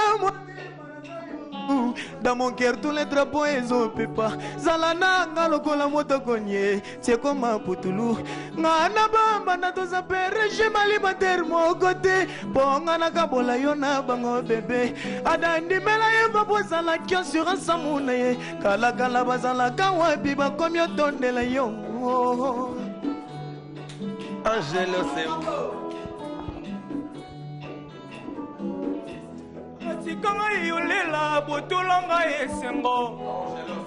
dans mon cœur tous les drapeaux ils ont pépa zalana ngalokola moto konye c'est comme un poutoulou ngana bamba na to za régime alimentaire mon côté bonga na kabola yona bango bébé adandi mela yeva poza la assurance amune kala kala bazala kawa biba komyo tondela yo Angelo c'est Tikanga yolela botolanga esengo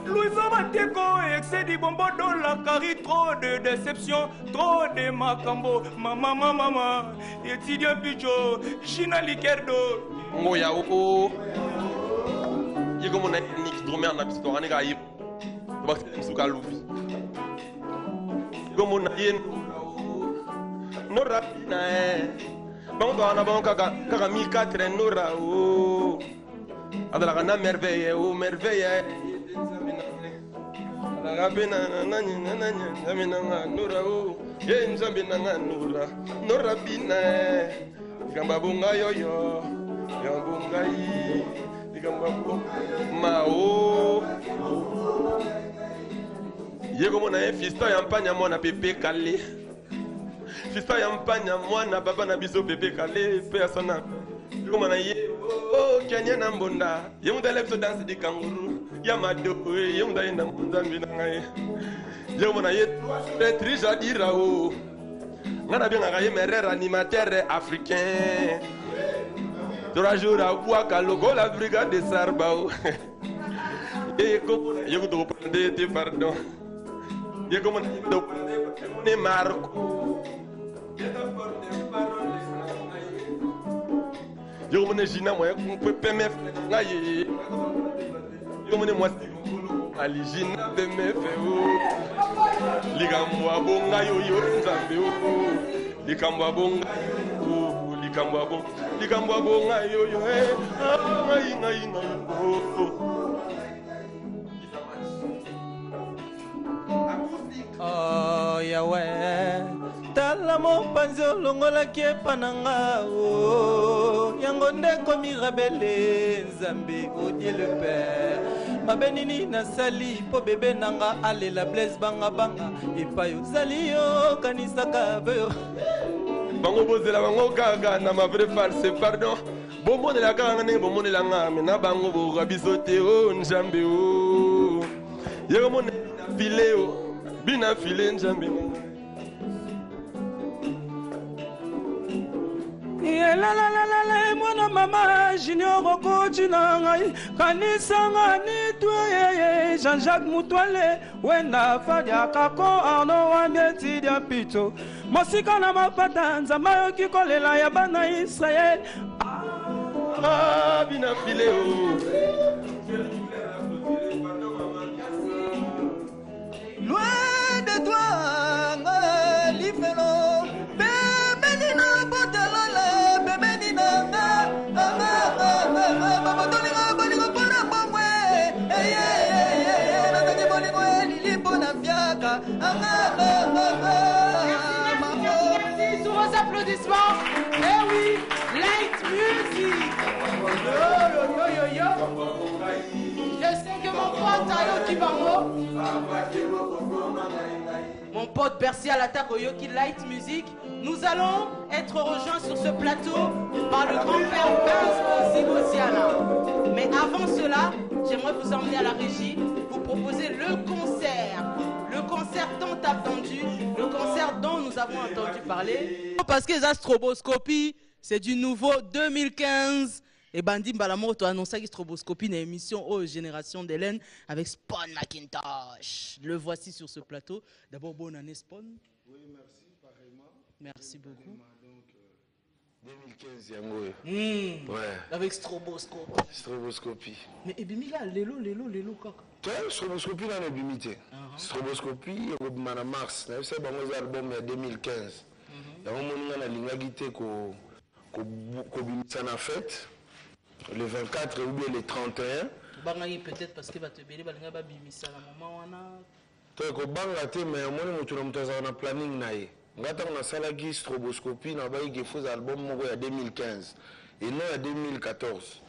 Louisa Mateko excès du bombo dans la carie trop de déception trop de makambo mama étudiant Picho Gina Likerdo Moya oko Yego mon ethnique dromer na pistora ne ga yip ba suka lubi Yego mon yen no rapina Bon, on kaka 1004 Nora Adala kana merveille ou merveille Rabe na nani nzambe nanga nura o. Ye nzambe nanga nura. Nura bina. Ligamba bonga yoyo. Ligamba yi. Ligamba mao. Yego mona fisto ya mpanya mwana pepe kale. Fisto ya mpanya mwana baba na biso pepe kale pe asana. Yego mona ye oh Kenya na mbonda. Ye munda lepso dance di kanguru. Ya mado ye munda ina nzambe na ngai. Yego mona ye Patrice adira o. Ngana bien ngaka ye merere animateur africain. 3 jours à Ouaka logo la brigade de Sarbao. Et comment je vous demande pardon. Et comment je vous demande Marco. Je vous demande Gina moi on peut PMF ngaye. Je vous demande moi Ali Gina PMF o. Likamwa bonga yo yo nzambe o. Likamwa bonga o. Likamwa bonga yo yo ngai ngai ngai. Oh Yahweh, tala mopanzi olongolaki epa na nga o yango nde komi rebele nzambe odie le père mabe nini nasali mpo bebe nanga alela blaise bangabanga epai ozali yo kanisaka veyo bango bozela bango kaka na ma vraie false pardon bomonela kaka ndenge bomonela nga me na bango bokoka biso te o nzambe o yeko monela file o bina file nzambe Yelalalala mwana mama junior okoti na ngai kanisa nga nitwe Jean-Jacques Mutwale wenda fadia kako arno wambieti dia pito mosika na mapata nzamba yoki kolela ya bana Israel bina file o loin de toi lifelo bemenina botelole bemenina babotolinga bolingo mpona bomwe nataki bolingo lilipo na fiaka Merci sur vos applaudissements. Eh oui, Light Music. Yo. Je sais que mon pote Ayoki Bango, mon pote Percy à l'attaque au Yoki Light Music, nous allons être rejoints sur ce plateau par le grand-père Vince Ozigosiana. Mais avant cela, j'aimerais vous emmener à la régie pour proposer le concert tant attendu, le concert dont nous avons entendu parler. Parce que la stroboscopie, c'est du nouveau 2015. Et Bandi Mbalamoto a annoncé que stroboscopie une émission aux générations d'Hélène avec Spawn Macintosh. Le voici sur ce plateau. D'abord, bonne année Spawn. Oui, merci, pareillement. Merci beaucoup. Donc, 2015, yango. Ouais. Avec stroboscopie. Stroboscopie. Mais Ebimila, lélo, kaka. Tu vois, stroboscopie, là, on est bimité. Stroboscopie, on est en mars. On a fait un album en 2015. Il y a un moment où on a l'ingagité qu'on bimité en fête. Le 24 ou bien le 31. Peut-être parce que va te béler, va bimisa la maman wana. Tu vois, banga te mais moi on a planning naïe. Ngata on a salagi stroboscopie na baï que faux album moko ya 2015 et non ya 2014.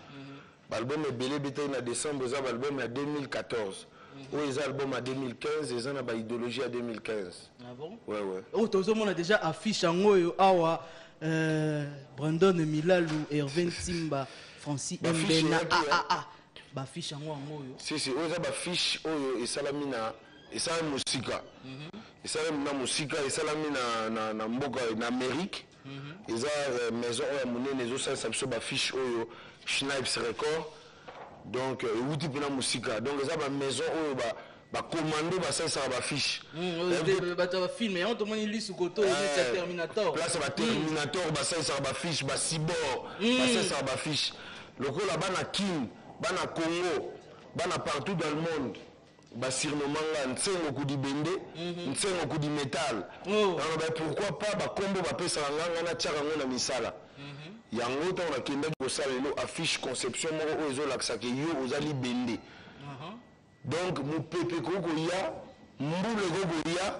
L'album est belé bété en décembre, ça album est 2014. Ou les albums à 2015 et ça na ba idéologie à 2015. Ah bon? Ouais. Oh tozo on a déjà affiche en ngoyo awa Brandon Milalou, Hervé Simba, Francis Mbena ba fiche en ngoyo. Si oh ça ba fiche oyo et salamina et ça musika. Et ça na musika et salamina na mboka na Amérique. Et ça maison oyo monene zo ça biso ba fiche oyo Schneips Record. Donc outi pena musika. Donc ça ba maison oyo ba commando ba ça ba fiche. Ba ta film et on te moni lisu koto c'est Terminator. Là ça va Terminator ba ça ba fiche ba Cyborg ba ça ba fiche. Loko là bana Kim, bana Congo, bana partout dans le monde. Ba sirnomanga nsengo kudi bende, nsengo kudi metal. Alors ben pourquoi pas ba combo ba pesa nganga na tiaka ngona misala. Yango to na kenda ko sala lo affiche conception moko ozo laksa ke yo ozali bende. Donc mon pepe koko ya mbule kokolia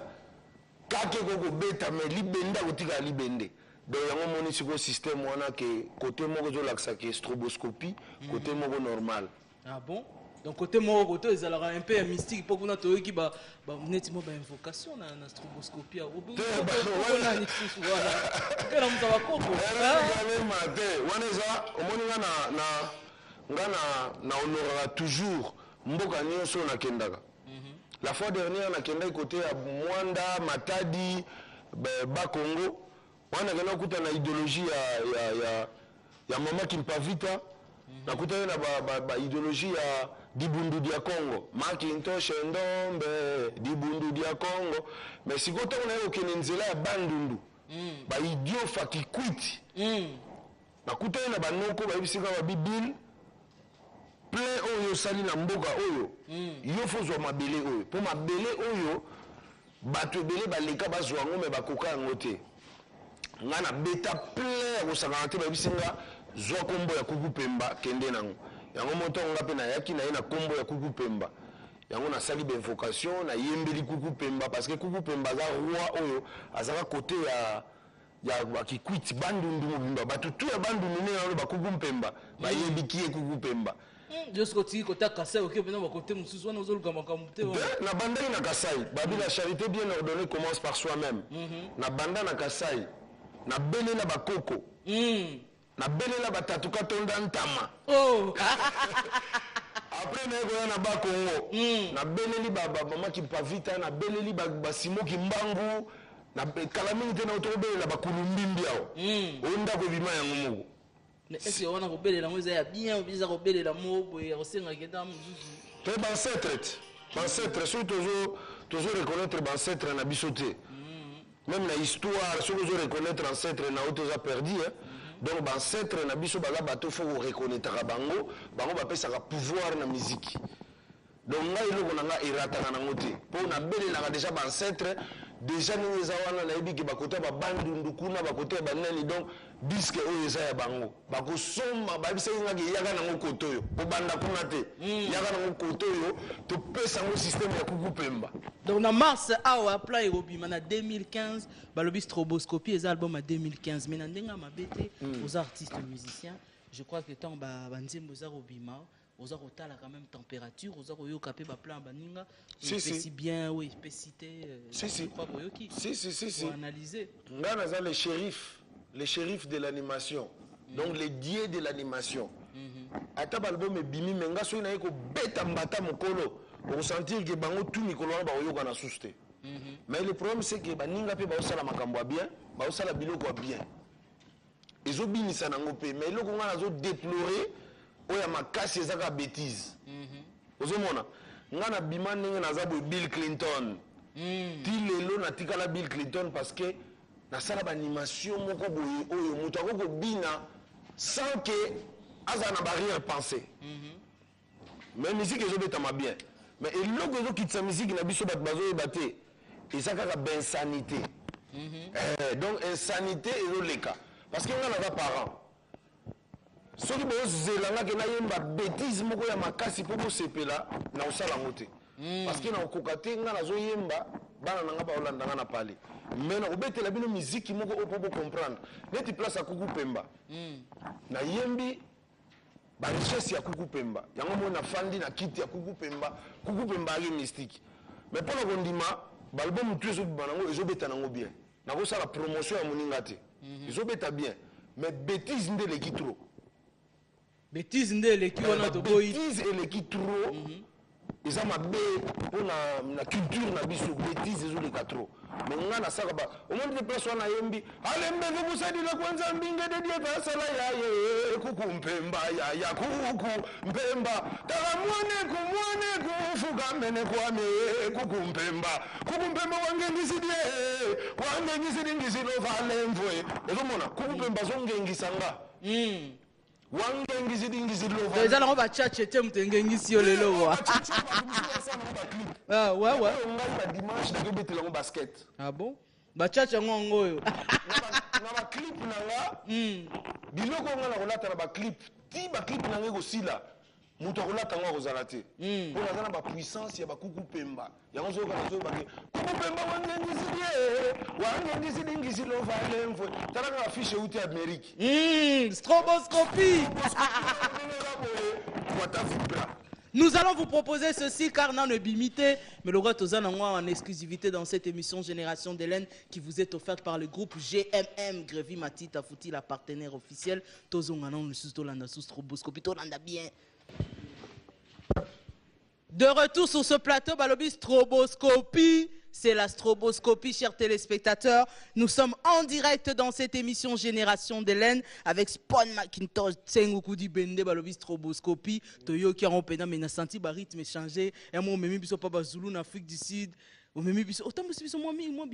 kake kokobeta me libende akotika libende donc yango moni sikoyo système wana ke côté moko ezolakisa ke stroboscopie côté moko normal. Ah bon? Donc côté moko côté ezalaka un peu mystique po kuna toyoki ba neti mo ba invocation na stroboscopie voilà kana mtu wakoko wana eza omoni na honorera toujours mboka nyonso nakendaka. La fois dernière nakendaki côté ya Mwanda Matadi ba Congo wana kana kuta na idéologie ya mama Kimpavita nakutana na ba idéologie ya Dibundu dia Congo Macintosh Ndombe Dibundu dia Congo mais sikoto na yo kene nzela ya bandundu ba idiot fakikwiti nakutana na banoko ba bisika ba bibil plein oyo sali na mboka oyo yo fozwa mabele oyo po mabele oyo bato ebele baleka bazwa yango me bakoka yango te nga na beta plein ya kosakana te babisinga zwa kombo ya kuku pemba kende nango yango moto nga mpe nayaki na ye na kombo ya kuku pemba yango nasali bainvocation nayembeli kuku pemba parce que kuku pemba aza roi oyo azaka kote ya bakikwiti bandundu mobimba bato tu ya bandundu ne yango bakuku mpemba bayebiki ye kuku pemba jusqu'au tiki kota Kasai ok bino ba côté mususu wana ozoluka makambo te na bandai na Kasai babi la charité bien ordonnée commence par soi-même na banda na Kasai na belela bakoko na belela batatu katonda ntama après na yeko na ba Congo na beleli mama Kimpavita na beleli ba Simoki Mbangu na kalamini te na otobelela bakulumbimbi ao onda ko bima yango moko. Est-ce que on a coupé les langues bien ou bien coupé les mots et aussi on a gagné dans tu ancêtre surtout toujours reconnaître ancêtre na bisoté même la histoire ceux que reconnaître ancêtre na auto a perdu donc ancêtre na biso baza bato faut reconnaître bango ba pesa ka pouvoir na musique donc ngai loko na nga irata na ngote po na bele na déjà ancêtre déjà nous zawana na ebiki bakota ba bandundu kuna bakota ba nani donc disque oyo eza ya bango bakosomba babisa ngaki yaka nango kotoyo po banda kuna te yaka nango kotoyo to pesa ngo système ya kuku pemba donc na mars awa plan erobima na 2015 balobi stroboscopie eza album à 2015 mais na ndenga mabete aux artistes musiciens je crois que tant ba nzembo za robima aux arotala quand même température aux aroyoka pe ba plan baninga si bien oui spécité si crois koyoki si pour analyser ngana za les shérifs de l'animation donc les dieux de l'animation ata album ebimi menga so na yeko beta mbata mokolo pour sentir que bango tout mikolo ba oyoka na suste mais le problème c'est que baninga pe ba osala makambo bien ba osala biloko bien ezobinisa nango pe mais eloko ngana zo déplorer oya makasi ezaka bêtise ozomona ngana bima ndenge naza boye Bill Clinton ti lelo natikala Bill Clinton parce que nasala baanimation moko boye oyo moto akokobina sans que aza na barrière pensée mais musique ezobetama bien mais eloko ezokitisa musique na biso bato bazoyeba te eza kaka bainsanité donc insanité ezoleka parce que nga naza parent soki bozelangaki nayemba bêtise moko ya makasi mpo bosepela na kosala yango te parce que nakokoka te nga nazoyemba bana nanga baolandanga na pale mais nakobetela bino miziki moko oyo mpo bocomprendre neti place ya kuku pemba nayembi barichesse ya kuku pemba yango moi nafandi na kiti ya kuku pemba ake mystique mais mpo na kondima baalbum tu ezobima nango ezobeta nango bien nakosala promotion ya moninga te ezobeta bien mais bêtise nde eleki trop bêtise nde eleki wana toboyi bêtise eleki trop eza mabe mpo na culture na biso bêtise ezoleka trop mais nga nasaka ba omoni te place wana yembi alembeke busadila kwanza mbinge dediete asala yaye kuku mpemba ya kuku mpemba taka mwaneku fukamene kwame kuku mpemba wangengisidi ngisilofale mvwe ezomona kuku mpemba zongengisanga eza nango bachache te moto engengisi yo lelo wa badimanche nakobetela yango basket ah bon bachache yango yango oyo na baclip na nga biloko nga na kolata na baclip ti baclip na nga ekosila moto akolata ngo akozala te mpo naza na bapuissance ya bakuku pemba yango soyoka nazoyebake kuku pemba wangengisi dingisi lovale mfwe talaka bafishe euti amérique stroboscopie. Nous allons vous proposer ceci car non ne bimité, mais le roi en exclusivité dans cette émission Génération d'Hélène qui vous est offerte par le groupe GMM Grévi Matita Fouti, la partenaire officielle. De retour sur ce plateau, Balobi Stroboscopie. C'est la stroboscopie, chers téléspectateurs. Nous sommes en direct dans cette émission Génération d'Hélène avec Spawn Macintosh, Tsengoukoudi Bende, Balobi Stroboscopie. Toyo qui a rompé, mais n'a senti le rythme changer. Et moi, même si pas Zulu en Afrique du Sud, ou même si autant que moi,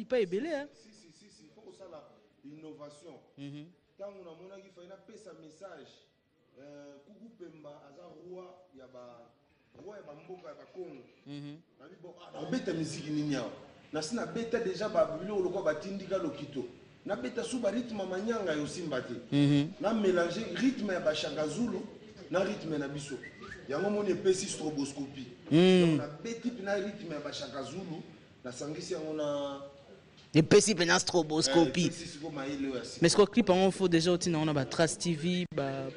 pas ébélé. Si, il faut ça là, innovation. Tant on a mon avis, il faut un message. Coucou Pemba, Azar Roi, il y a roi et Bamboka et Bakongo. On bête musique ninia. Nasina bête déjà babilo loko batindika lokito. Na bête sous rythme manyanga yo simbate. Na mélanger rythme ya bashanga Zulu na rythme na biso. Yango moni pesi stroboscopie. Na bête na rythme ya bashanga Zulu na sangisi yango na et pesi pena stroboscopie. Mais ce clip on faut déjà aussi on a Trace TV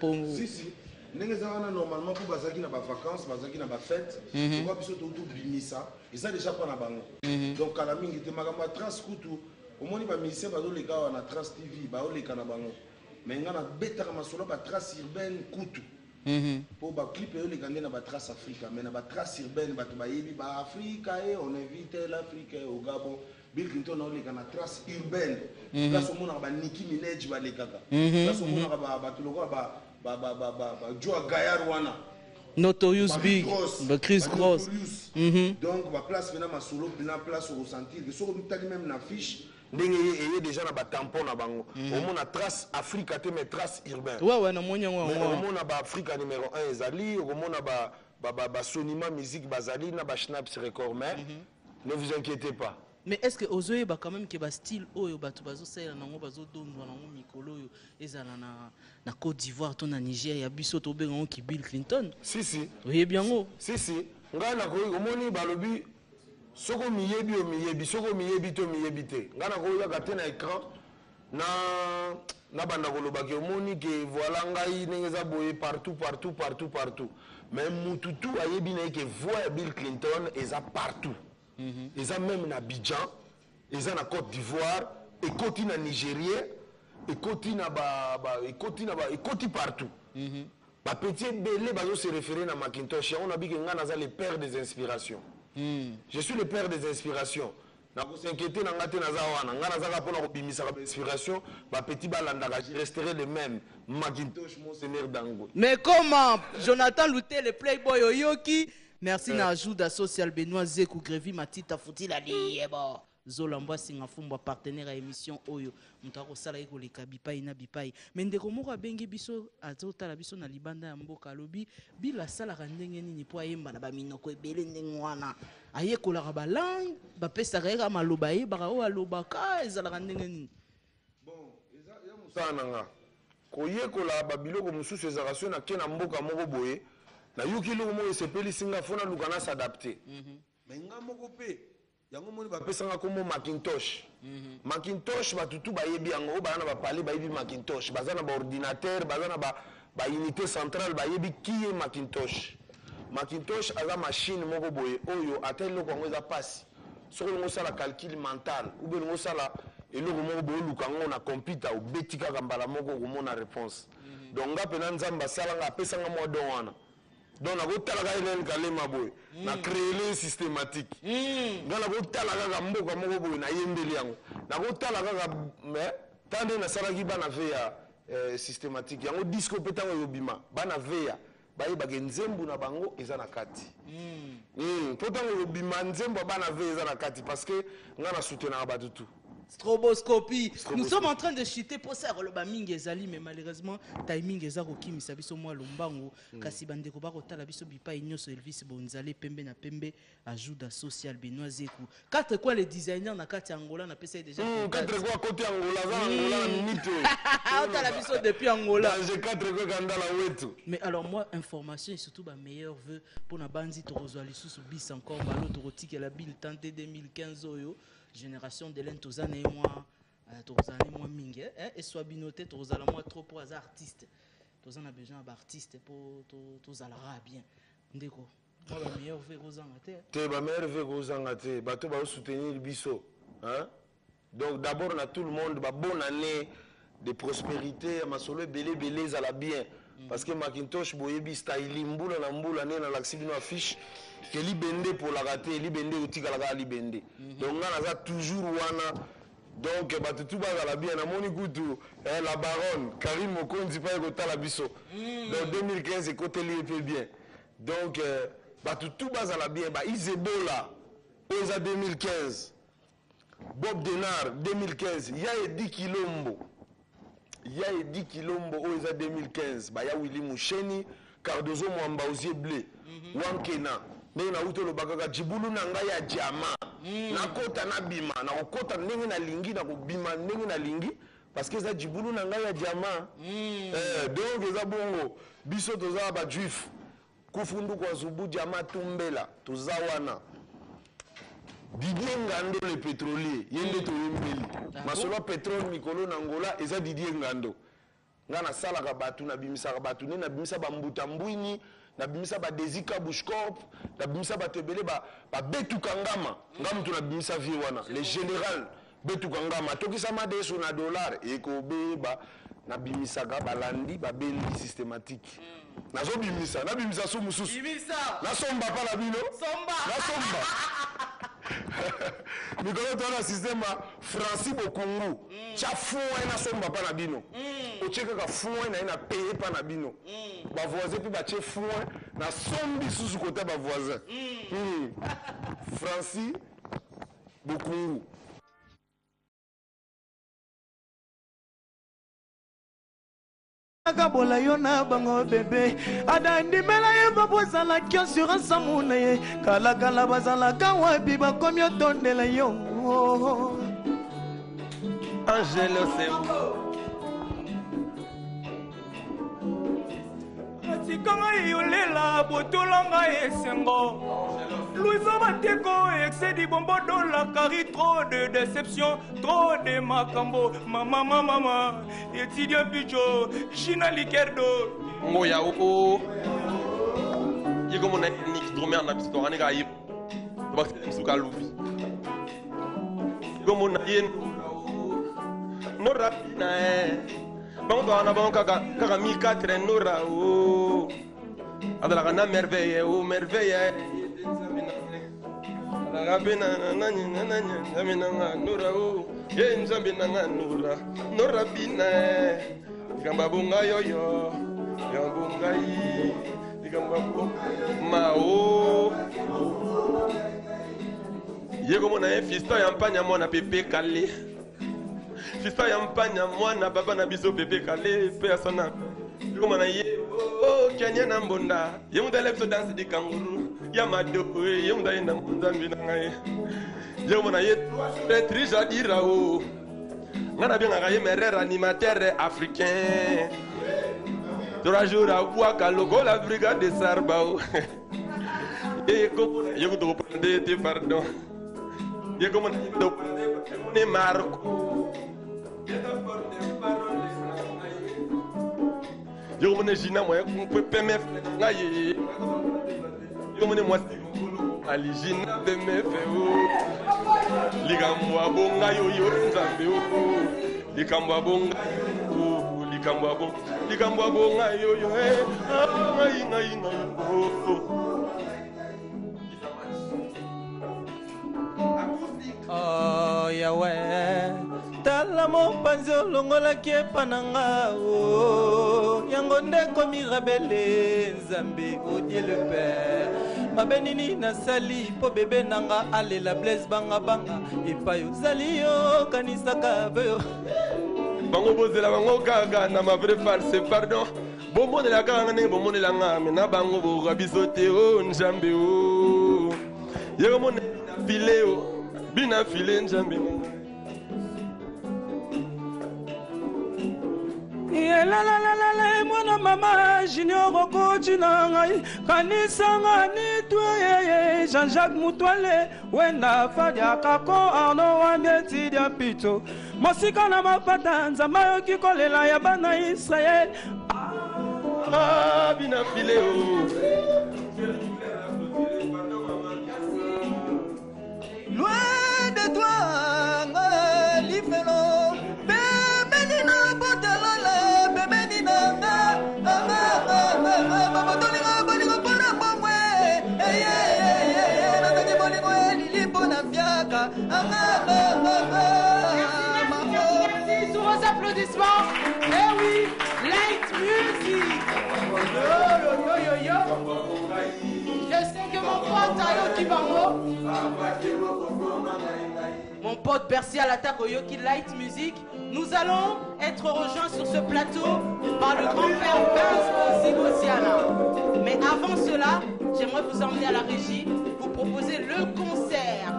pour si. Normalement, pour bazaki na ba vacances, bazaki na ba fête, on va biso tout bimisa, et ça déjà pas na bango. Donc à la mingi te magamba Trace kutu, au moins ba musicien bazo les gars na Trace TV, ba o les kana bango. Mais ngana beta ma solo ba Trace urbaine kutu. Pour ba clip yo les ganda na ba Trace Africa, mais na ba Trace urbaine ba to ba yebi ba Africa et on invite l'Afrique au Gabon. Bill Clinton na o les kana Trace urbaine. Place au monde ba Nicki Minaj ba les kaka. Place au monde ba to logo ba Joa Gayarwana Notorious Big Chris Gross donc ma place maintenant ma solo na place au ressentir que sur même na fiche ndenge eye déjà na ba tampon na bango omona Trace Africa te mais Trace urbain ouais na monya omona ba Africa numéro 1 ezali omona ba Sonima musique bazali na ba Schnaps record mais ne vous inquiétez pas. Mais est-ce que Ozoé quand même que style oyo batu bazo sala nango bazo dondwa nango mikolo oyo ezala na Côte d'Ivoire to na Niger ya biso to bengo ki Bill Clinton? Si. Oui bien ngo. Si. Ngana ko omoni balobi soko miyebi soko miyebi to miyebi te. Ngana ko ya kate na écran na banda koloba ke omoni ke voilà ngai nengeza boye partout. Mais mututu ayebi na ke voix Bill Clinton eza partout. Ils ont même na Abidjan, ils ont na Côte d'Ivoire, et côté na Nigérien, et côté partout. Ba petit belé bazo se référer na Macintosh, on a dit que ngana le père des inspirations. Je suis le père des inspirations. Na ko s'inquiéter na ngate na zawana, ngana za ka pona ko bimisa ba inspiration, ba petit balanda je resterai le même. Macintosh mon seigneur Dango. Mais comment Jonathan Louté le playboy Oyoki. Merci na ajout social Benoît Zekou Grévi Matita Fouti la liebo. Zolamba singa fumba partenaire à émission Oyo. Mutako sala eko le kabipai na bipai. Mendeko moko bengi biso azota la biso na libanda ya mboka lobi bila sala ndenge nini po ayemba na ba minoko ebele ndenge wana. Ayeko la ba langue ba pesa rega maloba ye ba o alobaka ezala ndenge nini. Bon, eza musana nga. Koyekola ba biloko mususu ezakasio na kena mboka moko boye. Na yuki lo mo esepeli singa fona lukana s'adapter. Mais nga moko pe yango moni ba pesanga komo Macintosh. Macintosh batutu ba yebi yango ba na ba parler ba yebi Macintosh, bazana ba ordinateur, bazana ba unité centrale ba yebi qui est Macintosh. Macintosh aza machine moko boye oyo atel loko ngo za passe. Soko ngo sala calcul mental ou bien ngo sala eloko moko boye lukango na computer ou betika kambala moko ko mona réponse. Donc nga pena nzamba sala nga pesanga mo don wana. Donc na ko talaka Hélène Kalema boy na créer les systématique ngala ko talaka ka mboka moko boy na yembeli yango na ko talaka ka mais tande na salaki bana veya systématique yango disco petango yobima bana veya bayi ba nzembu na bango eza na kati potango yobima nzembu bana veya eza na kati parce que ngana soutenir ba tutu Stroboscopie. Nous sommes en train de chuter pour ça. Le mingi ezali, mais malheureusement, timing ezako kimi sabiso moi lombango. Kasi bandeko ba kotala biso bipa inyoso Elvis Bonzale pembe na pembe ajuda social Benoît Zekou. Quatre quoi les designers na kati Angola na pesa déjà. Quatre quoi côté Angola, Angola minute. Ah, la biso depuis Angola. J'ai quatre quoi kandala wetu. Mais alors moi information et surtout ba meilleur vœu pour na bandi torozwa lisusu bis encore balo torotique la bille tenté 2015 oyo. Génération de l'un tozane et moi mingi et soit binoté tozala moi trop pour les artistes tozana besoin d'artistes pour tozalara bien ndeko moi la meilleure fait kozanga te ba meilleure fait kozanga te bato ba soutenir biso hein. Donc d'abord on a tout le monde ba bonne année de prospérité ma solo belé belé ala bien parce que Macintosh boyebi style mbula na mbula né na l'accident affiche que libende pour la rater libende utika la libende donc on a toujours wana donc batutu bazala bien na moni kutu la baronne Karim Mokonzi pa ekotala biso donc 2015 ekoteli peu bien donc batutu bazala bien ba Izebola oza 2015 Bob Denard 2015 ya Edi Kilombo oza 2015 ba ya Willy Moucheni Cardozo Mwamba Ozier Blé Wankena ndenge na uto lobaka jibulu na ngai ya diama na kota na bima na kokota ndenge na lingi na kobima ndenge na lingi parce que ça jibulu na ngai ya diama donc eza bongo biso toza ba juif kufundu kwa zubu diama tumbela toza wana Didier Ngando le pétrolier yende toyembeli masolo pétrole mikolo na Angola eza Didier Ngando ngana sala ka batu na bimisa ka batu ne na bimisa ba mbuta mbwini na bimisa ba Desika Bushcorp na bimisa ba tebele ba betu kangama ngamu tu na bimisa vie wana le général betu kangama tokisa madeso na dollar ekobeba na bimisa ka balandi ba bendi systématique nazo bimisa na bimisa so mususu na somba pa la bino na somba mikolo tona système Francis Bokungu cha fouet na somba pa na bino ocheka ka fouet na ina payer pa na bino ba voisin puis ba che fouet na sombi susu côté ba voisin Francis Bokungu Akabola yo na bango bébé adandimela ye babozala ki assurance amuna ye kalakala bazalaka wapi bakomi otondela yo Angelo atikanga yolela botolanga esengo Louisa Bateko, excès du bonbon dans la carie, trop de déception, trop de macambo, maman, étudiant Picho, Gina Likerdo. Moya oko. Yego mona nik dromer na pistora ne gaib. Ba msuka lubi. Yego mona yen. Nora na Bango ana bango kaka 1004 nora o. Adala na merveille o merveille. Rabina nanya nura o ye nzambe nanga nura bina gamba bunga yoyo gamba yi gamba mao yego mona fista ya mpanya mwana pepe kale fista ya mpanya mwana baba na biso pepe kale pe asana yego mona ye oh Kenya na mbonda ye mudale biso dance di kanguru Yamado, yom da ina mzambi na ngai. Yom na yet Patrice adira o. Ngana bien ngai merera animateur africain. 3 jours à Ouaka logo la brigade de Sarbao. Et comme yego to prendre te pardon. Yego mon to ne Marco. Yego mon jina mo ko PMF ngai. Yo mone moi aligina de mefeo likambo bonga yo nzambe o likambo bonga o likambo bonga yo ngai Oh Yahweh tala mopanzi olongolaki epa na nga yango nde komi rabele nzambe odie le père mabe nini nasali mpo bebe nanga alela blaise banga epai ozali yo kanisaka beyo bango bozela bango kaka na ma vraie farce pardon bomonela kaka ndenge bomonela nga me na bango bokoka biso te o nzambe o yeko monela file o bina file nzambe yelalalala mwana mama junior okoti na ngai kanisanga nitweyeye Jean-Jacques Mutwale wenda fadiaka ko arno wambetidia pito mosika na mapata nzambe ayoki kolela ya bana Israel bina file o loin de toi lifelo bemenina botelole bemenina babotolinga bolingo mpona bomwe nazaki bolingo elili mpona mpiaka Merci sur vos applaudissements. Eh oui, Light Music. Yo. Je sais que mon pote Ayoki Bango, mon pote Percy à l'attaque au Yoki Light Music, nous allons être rejoints sur ce plateau par le grand-père Benz Ozigosiana. Mais avant cela, j'aimerais vous emmener à la régie, vous proposer le concert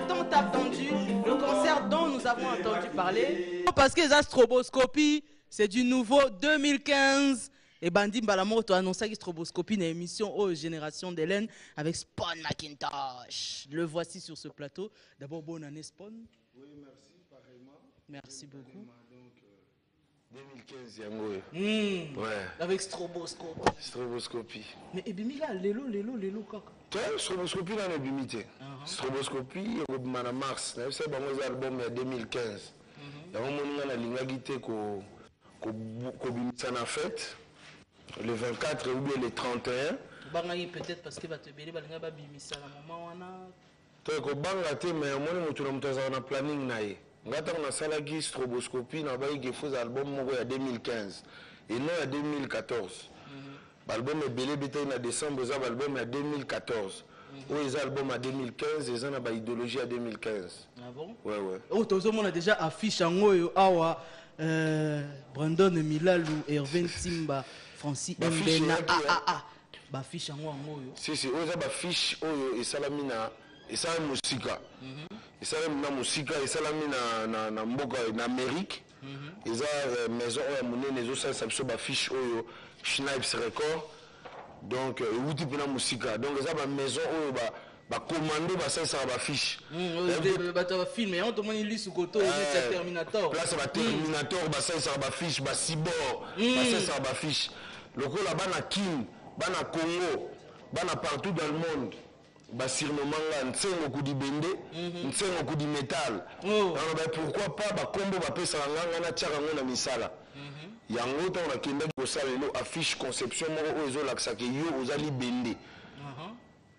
tant attendu, le concert dont nous avons entendu parler. Parce que les Stroboscopie, c'est du nouveau 2015. Et Bandi Mbalamoto a annoncé que Stroboscopie est une émission aux générations d'Hélène avec Spawn Macintosh. Le voici sur ce plateau. D'abord, bonne année Spawn. Oui, merci, pareillement. Merci beaucoup. Donc, 2015, yango. Ouais. Avec Stroboscopie. Stroboscopie. Mais Ebimila, Lelo, kaka. Stroboscopie là, on est limité. Stroboscopie, on est en mars. C'est un album de 2015. Il y a un moment où on a une fête. Le 24 ou bien le 31. Peut-être parce que va te béler, va bimisa la maman wana. Toi, ko banga te mais moi mutu na mutaza na planning na ye. Ngata na salagi Stroboscopie na ba yike faux album moko ya 2015 et non ya 2014. L'album est belé bété na décembre ça album ya 2014. Ou les albums à 2015 et ça na ba idéologie à 2015. Ah bon? Ouais. Oh tozo on a déjà affiche en ngoyo awa Brandon Milalou, Hervé Timba, Francis Mbena, fiche en ngoyo. Si, oza ba fiche oyo esalamina esala musika. Esalamina musika esalamina na mboka na Amérique. Eza maison oyo monene ezo sala biso ba fiche oyo Schneips Record. Donc euti pena musika. Donc eza ba maison oyo ba commando ba sala ba fiche. Ba ta film et on demande lui sous koto c'est Terminator. Place ba Terminator ba sala ba fiche ba Cyborg ba sala ba fiche. Lokola bana King bana Congo bana partout dans le monde basirno manga nsengo kudi bende nsengo kudi metal pourquoi pas bakombo bapesa nganga na tiaka ngo na misala yango to na kenda ko salelo affiche conception moko oyo ezolakisa ke yo ozali bende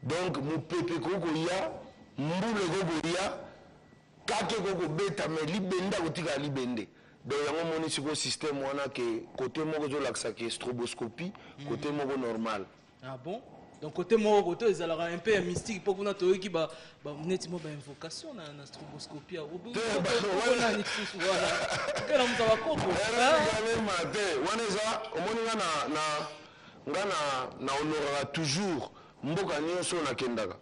donc mopepe koko ya mbule koko ya kake koko beta me libenda kotika libende. Donc yango moni siko système wana ke côté moko ezolakisa ke stroboscopie côté moko normal. Ah bon? Donc côté moko côté ils allaient un peu mystique pour qu'on a trouvé qui ba nettement ba invocation na stroboscopie au bout. Voilà. Que la mutawa koko. Waneza omoni na honorera toujours mboka nyonso na kendaka.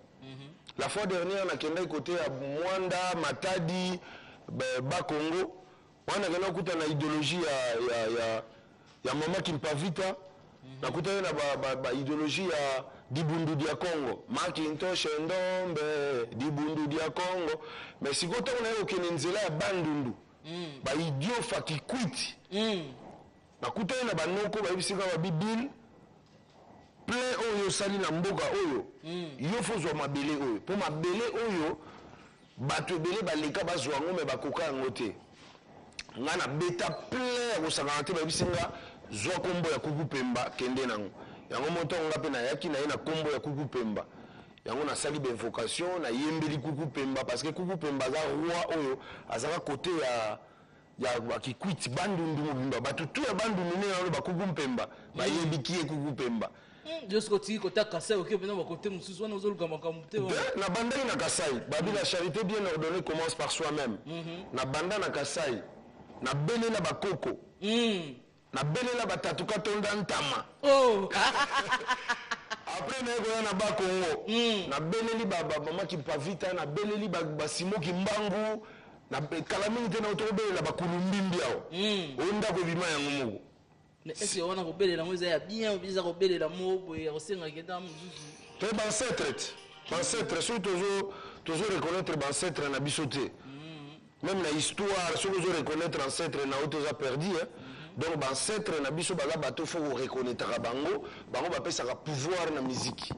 La fois dernière na kendaka côté ya Mwanda, Matadi, ba Congo. Wana gana kuta na idéologie ya mama Kimpavita na kuta na ba idéologie ya Dibundu dia Congo Macintosh Ndombe Dibundu dia Congo mais si kota na yo kenenzela ya bandundu ba idiot fakikwiti na kuta na banoko ba bisika ba bibil plein oyo sali na mboka oyo yo fozwa mabele oyo po mabele oyo bato ebele baleka bazwa ngo me bakoka ngo te ngana beta plein kosangana te babisinga zwa kombo ya kuku pemba kende nango yango moto nga pe na yaki na ye na kombo ya kuku pemba yango nasali bainvocation nayembeli Kuku Pemba parce que Kuku Pemba aza roi oyo azaka côté ya bakikwiti bandundu mobimba bato tu ya bandundu ne yango bakuku Pemba bayebiki ye Kuku Pemba jusqu'au ti côté Kasai OK pendant ba côté mususu wana ozoluka makambo te na banda na Kasai babi la charité bien ordonnée commence par soi-même na banda na Kasai na belela bakoko na belela batatuka tonda ntama oh après na ko na ba Congo na beleli baba mama ki pavita na beleli ba simo ki mbangu na kalamini te na otobelela ba kulumbimbi yao onda ko bima yango moko mais est-ce que on a kobelela ngo ya bien biza kobelela mobo ya kosenga kenda muzuzu te ba ancêtre surtout toujours reconnaître ba ancêtre na bisoté même la histoire sur les reconnaître ancêtre na auto za perdu donc ba ancêtre na biso baza bato faut reconnaître bango ba pesa ka pouvoir na musique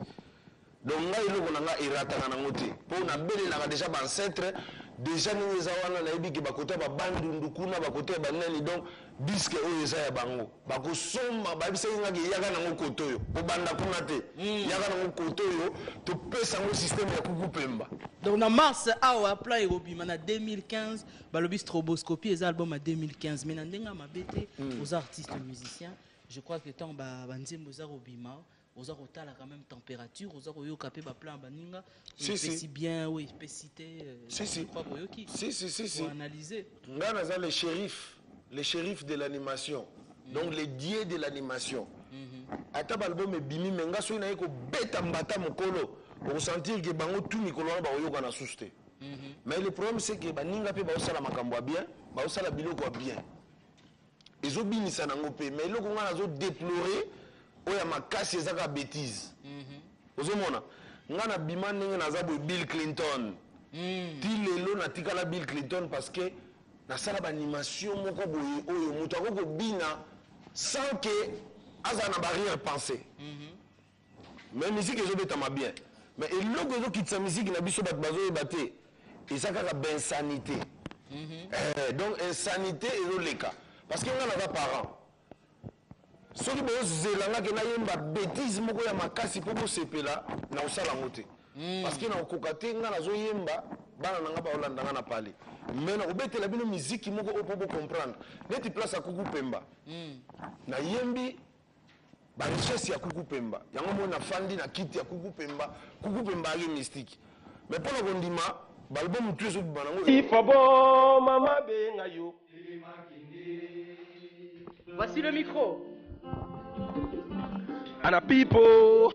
donc ngai loko na nga irata na ngote po na belela déjà ba ancêtre déjà ni za wana na yebiki ba kota ba bandundu kuna ba kota ba nani donc disque oyo za ya bango ba ko somba ba bisa nga ke yaka na ngoto yo po banda kuna te yaka na ngoto yo to pesa ngo système ya Kuku Pemba. Donc en mars awa plan Erobima na 2015 balobi stroboscopie les albums à 2015 mais na ndenga mabete aux artistes musiciens je crois que tant ba nzembo za Robima aux arotala quand même température aux aroyo capé ba plan baninga si bien oui spécité je crois que si pour analyser ngana za les shérifs de l'animation donc les dieux de l'animation ata album ebimi menga so na yeko beta mbata mokolo pour sentir que bango tout mikolo ba oyoka na souste mais le problème c'est que baninga pe ba osala makambo bien ba osala biloko bien ezobinisa nango pe mais loko ngana zo déplorer oya makasi ezaka bêtise ozomona ngana bima ndenge naza boye Bill Clinton ti lelo natikala Bill Clinton parce que nasala baanimation moko boye oyo moto akokobina sans que aza na barrière pensée mais musique ezobetama bien mais eloko ezokitisa musique na biso bato bazoyeba te eza kaka bainsanité donc insanité ezoleka parce que nga naza parent soki bozelangaki nayemba bêtise moko ya makasi mpo bosepela na kosala yango te parce que nakokoka te nga nazoyemba bana nanga baolandanga na pale mais nakobetela bino miziki moko oyo mpo bocomprendre neti place ya Kuku Pemba nayembi barichesse ya Kuku Pemba yango moi nafandi na kiti ya Kuku Pemba ake mystique mais mpo na kondima balbum tu ezobima nango ifabo mama benga yo. Voici le micro. Ana people.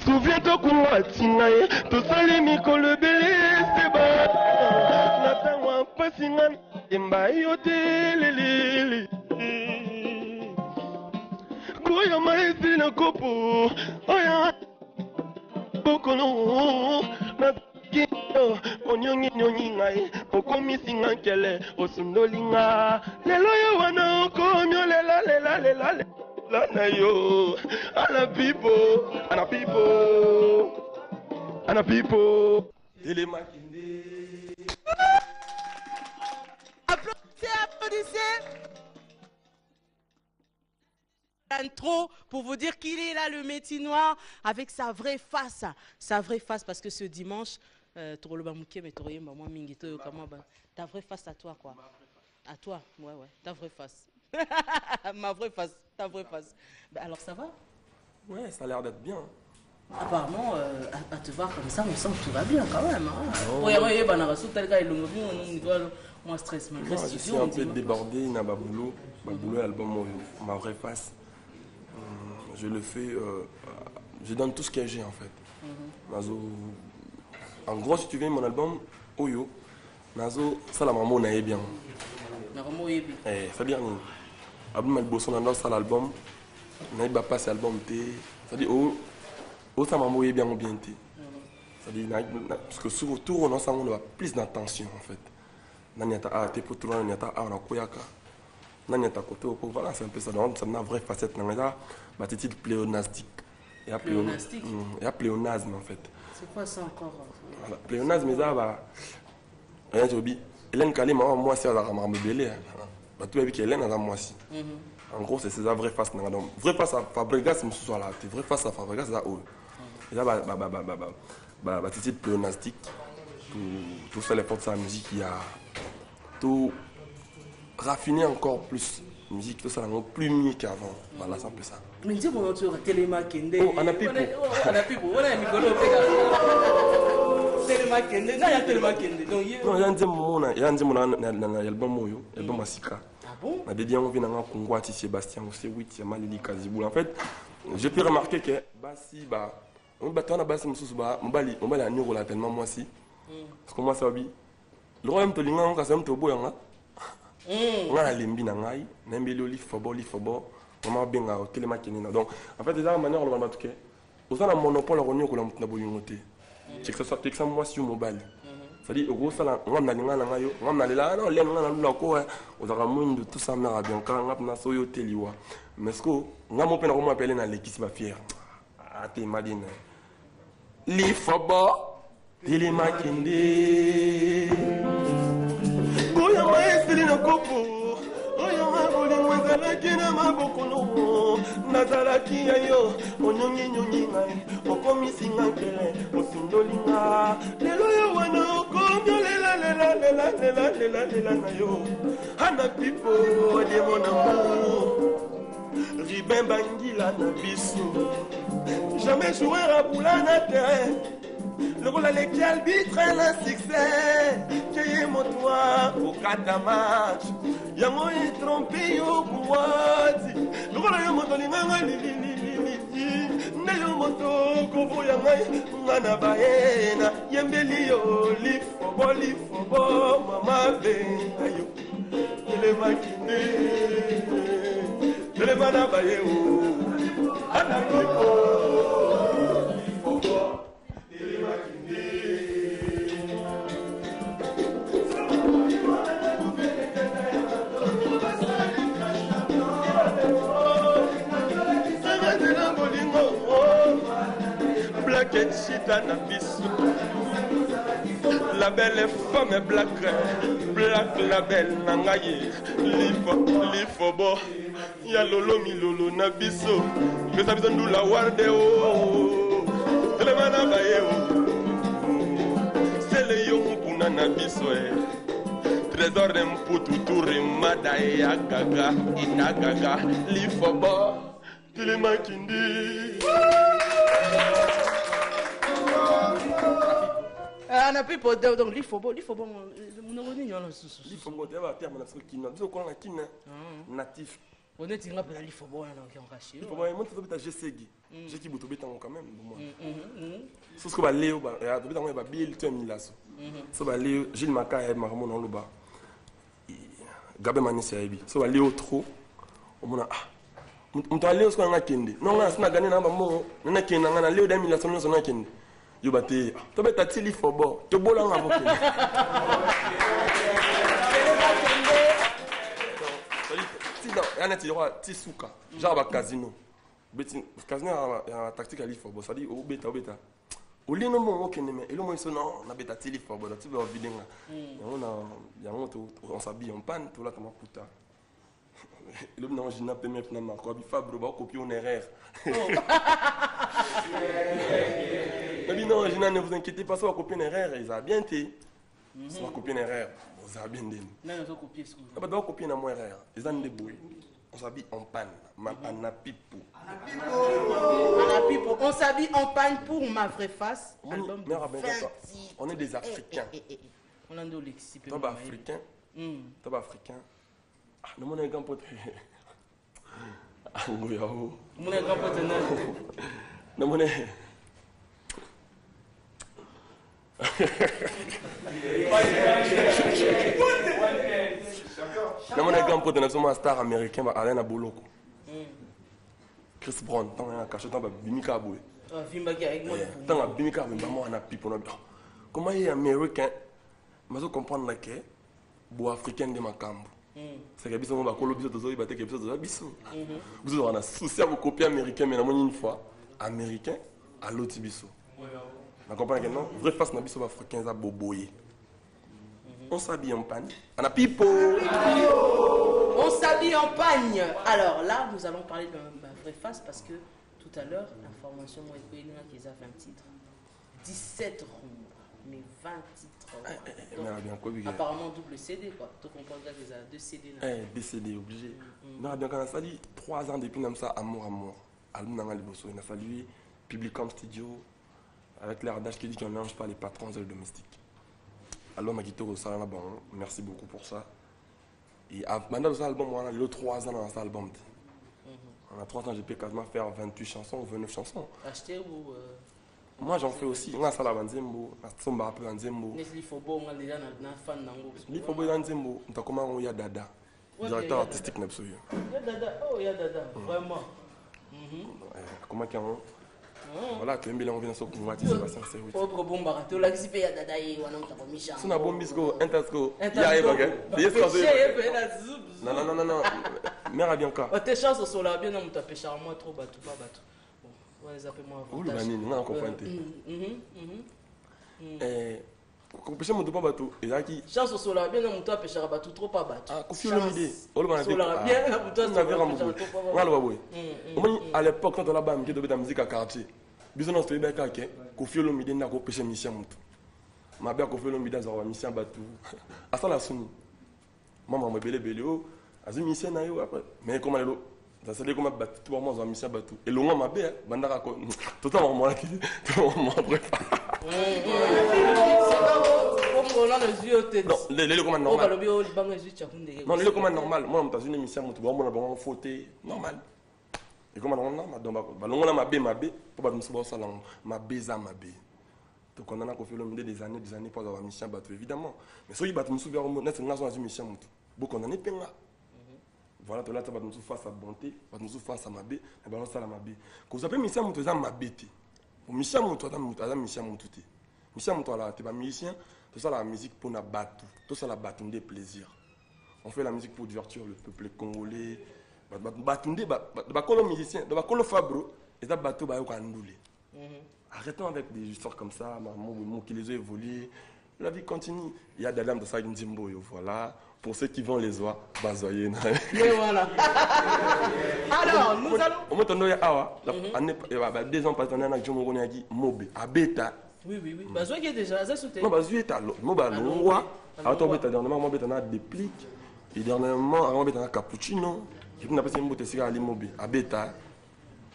Souviens-toi qu'on tingaye, tout ça les mikolo belé, c'est bon. Natangwa pasingan, imba yote lelele. Koya maesi na kopo, oya bokolo, na kino, onyongi nyongingaye, okomi singa kele, osundolinga. Lelo yo wana okomyo lela lela lela lela. Lana yo, ana people, ana people, ana people. Applaudissez. Intro pour vous dire qu'il est là, le Métinois, avec sa vraie face parce que ce dimanche, ta vraie face à toi quoi, à toi, ouais, ta vraie face. Ma vraie face, ta vraie face. Alors ça va? Ouais, ça a l'air d'être bien. Apparemment, à te voir comme ça, on sent que tout va bien quand même. Moi, stress, malgré je suis un peu débordé, na boulot, l'album, ma vraie face. Je le fais, je donne tout ce que j'ai en fait. En gros, si tu veux mon album, Oyo, Nazo, ça la maman n'a bien. C'est-à-dire, album avec Bosson dans l'album, n'a pas passé l'album T, c'est-à-dire au ça m'a moyen bien ou bien té. C'est-à-dire parce que sur autour on a plus d'attention en fait. Nanyata a te pour tout nanyata a on a koyaka. Nanyata côté voilà c'est un peu ça donc ça n'a vraie facette nanyata bah c'est titre pléonastique. Il y a pléonasme en fait. C'est quoi ça encore? Voilà, pléonasme mais ça va rien jobi. Hélène Kalima moi c'est la ramar me belé. Bah tout avec Hélène à moi aussi. En gros c'est ça vraie face nanyata. Vraie face à Fabregas me soit là, vraie face à Fabregas là haut. Et là bah c'est titre pléonastique. Tout ça les portes de sa musique il y a tout raffiner encore plus musique tout ça plus mieux qu'avant voilà c'est un peu ça mais dis bon tu Téléma Kende oh Anapipo on a micro Téléma Kende na ya Téléma Kende donc non il y a un na album moyo album Masika ah bon na dédié on vient na Kongwati Sébastien c'est 8 ya Malili Kaziboula en fait j'ai pu remarquer que basi ba on bato na basi mususu ba mbali aniro la tellement moi si parce que moi ça bi le royaume to linga on ka sam to boyanga on a lembi na ngai na mbeli li fobo maman benga o Téléma Kende donc en fait déjà manière on va matuke on a monopole on ko la mutna boyingote c'est que ça moi sur mobile ça dit au ça on na linga na ngayo on na lela non lenga na lula ko on a mundu tout ça mera bien quand ngap na soyo teliwa mais ce que ngamo pena ko m'appeler na l'équipe ba fier ate madine li fobo Téléma Kende Oya maestri na kopo Oya maboli mwazalaki na mabokolo Nazalaki ya yo Onyongi nyongi ngai Okomisi nga nkele Osindoli nga Lelo yo wana okomyo lela na yo Anapipo de mon amour Ribemba ngila na biso Jamais jouer à boula na terrain le rôle avec qui arbitre un succès qui est mon toit au quatre match yango est trompé au boîte le rôle est mon tolinga ne yo moto ko boyanga ngana baena yembeli yo lifobo mama be ayo Téléma Kende Téléma na bayo ana Chita biso la belle femme black la belle nangaye lifobo ya lolo milolo na biso pesa biso ndula warde o Téléma na baye o sele yo kuna na biso trésor de mputu turimada ya gaga inagaga lifobo Téléma Kende Anapipo donc il faut bon mon revenu non il faut bon d'avoir terme na soki na biso ko na kina natif on est tinga pela il faut bon na on caché il faut bon monte to beta jesegi jeki buto beta quand même bon moi so ce que ba leo ba ya to beta moi ba bil to milaso so ba leo Gilles Maka maramo na loba gabe manisi aibi so ba leo trop on mona mto leo so nga kende non nga sina gane na ba mo na kende nga na leo da milaso no so na kende yo bate to beta tili fobo to bola nga boke non yana ti roi ti suka genre ba casino beti casino ya tactique ali fobo ça dit o beta olino mo okene mais elo mo so non na beta tili fobo da ti ba videnga yango to on s'habille en panne to la tama kuta le non je n'a pas même na ko bi fabro ba copier une erreur mais non je ne vous inquiétez pas ça va copier une erreur ils a bien été ça va copier une erreur vous a bien dit non on copier ce on va copier une erreur ils ont débrouillé on s'habille en panne Anapipo on s'habille en panne pour ma vraie face album on est des Africains on a de l'excité toi africain toi africain non mon grand pote mon grand pote non mon non mon grand pote na star américain Alain Boloko Chris Brown tant un cachet tant bimika boy Tant que Bimika, mais maman, on a pipe, on a bien. Comment il est américain, mais je comprends que les africains de ma cambre. C'est que bisous, on va coller bisous, ils battent que bisous, bisous. Vous aurez un souci à vos copies américains, mais une fois, américain à l'autre bisous. On comprend que non, vrai face, on a bisous africains à boboyer. On s'habille en pagne. On a pipo. On s'habille en pagne. Alors là, nous allons parler de ma vraie face parce que tout à l'heure, l'information m'a été donnée qu'ils ont 20 titres. 17 ronds, mais 20 titres. Donc, apparemment, double CD, quoi. Tu comprends que les a 2 CD. 2 CD, obligé. Non, bien, quand on a salué 3 ans depuis, comme ça, Amour, Amour. Album dans le bosso. On a salué Publicom Studio avec l'ardage qui dit qu'on ne lance pas les patrons et les domestiques. Alors, merci beaucoup pour ça. Et maintenant, dans l'album, on a eu 3 ans dans cet album. On a 3 ans, j'ai pu quasiment faire 28 chansons ou 29 chansons. Acheter ou. Moi, j'en fais aussi. On a ça là, Banzembo. On a un Banzembo. Il faut bon, on a déjà un fan d'Ango. Il faut bon, Banzembo. On a comment il y a Dada. Directeur artistique, Nepsoyo. Il y a Dada. Oh, il y a Dada. Vraiment. Comment qu'il y a voilà, tu aimes bien, on vient sur le c'est Sébastien Sewit. Oh, bon, barato, là, si paye à Dada, il y a un homme qui a commis ça. Si on a bon bisco, Intasco, il y a Eva, non. Mère a bien quoi. Tes chances sont là, bien, on t'a pêché à moi, trop bateau, pas bateau. Bon, on va les appeler moi avant. Où le manine, on a encore pointé. Quand pêcher mon tout pas bateau, et là qui. Chance sont là, bien, on t'a pêché à bateau, trop pas bateau. Ah, confie l'idée. On l'a bien, on a vu Rambo. On a le Waboué. À l'époque, quand on a bam, qui devait la musique à quartier. Bisous dans ce pays, confie l'idée, n'a pas pêché mission. Ma belle confie l'idée, ça va mission bateau. À ça la sonne. Maman m'a belé, as une mission après. Mais comment elle ça c'est comme battu tout moment dans mission bateau. Et le moment ma belle, bandara tout le moment là qui tout le moment après. Non, les commandes normal. Non, les commandes normal. Moi, dans une émission, je suis bon fauté normal. Et comment on a ma bé, pour pas me souvenir ça, ma béza, ma bé. Donc on a fait le des années pour avoir mission bateau évidemment. Mais si vous me souvenir, c'est une mission. Beaucoup on en est plein là. Voilà, tu vas nous face à bonté, tu vas nous face à ma bé, et balance ça à ma bé. Quand vous appelez mission, vous avez ma bété. Pour mission, tu as mission, tout est. Mission, tu es pas musicien, tout ça la musique pour la battre, tout ça la battre des plaisirs. On fait la musique pour divertir le peuple congolais. Batunde, les musiciens, les fabro, et ça bateau ba yoka ndoulé. Arrêtons avec des histoires comme ça, maman qui les a évolué. La vie continue. Il y a des dames de ça Nzimbo, voilà. Pour ceux qui vont les oies, bazoyer. Et voilà. Alors, nous allons. Au moins, on a 2 ans passés, on a dit Mobe, à Beta. Oui. Bazoyer est déjà, ça sauté. Non, Bazoyer est à Moba, Loa. Attends, Beta, dernièrement, Mobe, on a des pliques. Et dernièrement, on a cappuccino. Je n'ai pas fait un bout de cigare à l'immobilier, à Beta.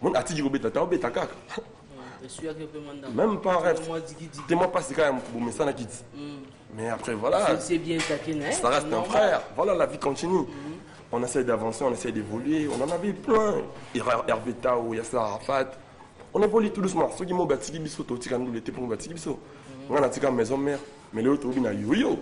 Mon article au Beta, tu as Beta caca. Même pas en rêve. Tu m'as pas cigare pour me ça quitte. Mais après, voilà. C'est bien taquin, ça reste un frère. Voilà, la vie continue. On essaie d'avancer, on essaie d'évoluer. On en avait plein. Hervé Tao, Yasser Arafat. On évolue tout doucement. Ceux qui m'ont battu, ils sont tous les l'été pour me battre. On a tiré maison mère. Mais le autre, il y a yo-yo.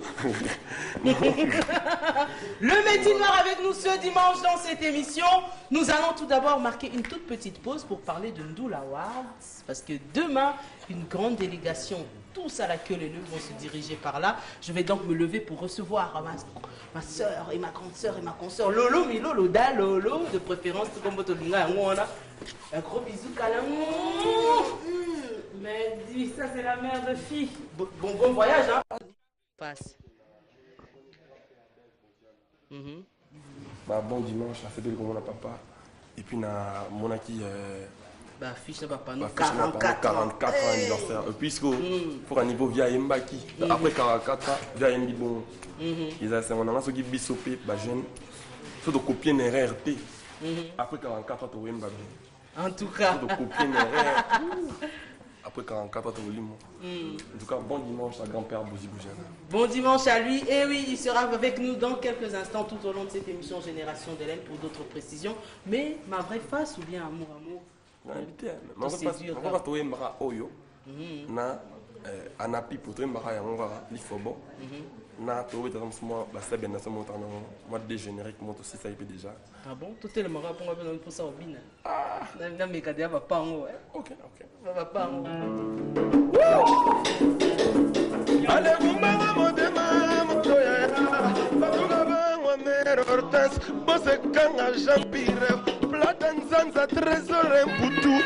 Le Made in Noir avec nous ce dimanche dans cette émission. Nous allons tout d'abord marquer une toute petite pause pour parler de Ndoula Awards. Parce que demain, une grande délégation, tous à la queue leu, vont se diriger par là. Je vais donc me lever pour recevoir ma soeur et ma grande soeur et ma consoeur. Lolo, Milo, Loda, Lolo, de préférence, comme Botolinga. Un gros bisou, câlin. Mais dis, ça c'est la mère de fille. Bon voyage, hein. Passe. Bon dimanche, la fête de mon papa. Et puis, mon acquis. Fiche de papa, nous 44 ans anniversaire. Puisque, pour un niveau via Mbaki, après 44 ans, via Mbibon. Ils ont mon ceux qui bisopé, jeune. Ceux de copier une RRT. Après 44 ans, tu as en tout cas. Ceux de copier une RRT. Après 44 ans, en tout cas, bon dimanche à grand-père Bouzi Boujana. Bon dimanche à lui. Et oui, il sera avec nous dans quelques instants tout au long de cette émission Génération d'Hélène pour d'autres précisions. Mais ma vraie face ou bien amour invité, ma vraie face, Oyo, na anapi pour toi mbaka yango kaka lifobo na tobetaka mosu mwa basabe na somo otana mwa de générique moto sisa ye mpe déjà. Ah bon, totelemaka mpongo mpe nani mposa obina nameka deya bapango bapango alekumbanga motema motoya batunga bangwa mere hortense bosekanga jean-pire plata nzanza trésor mputu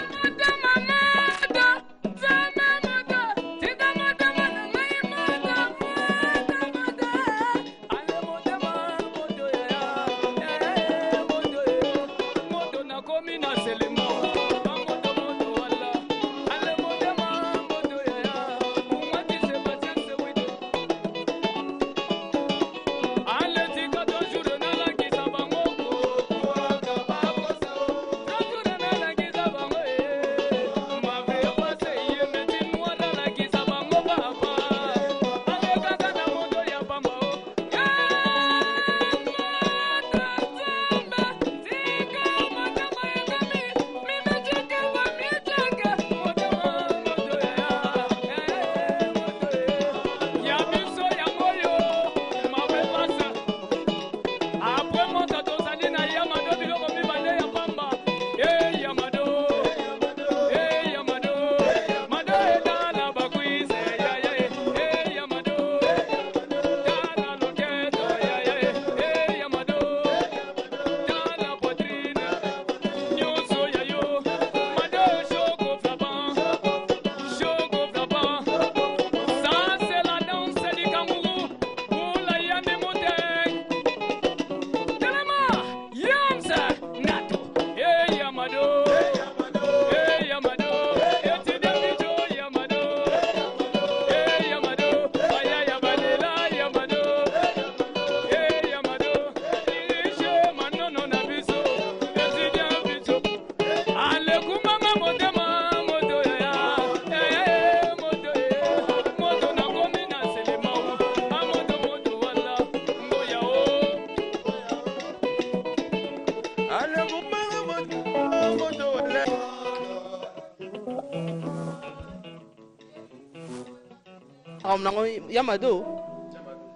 Yamado.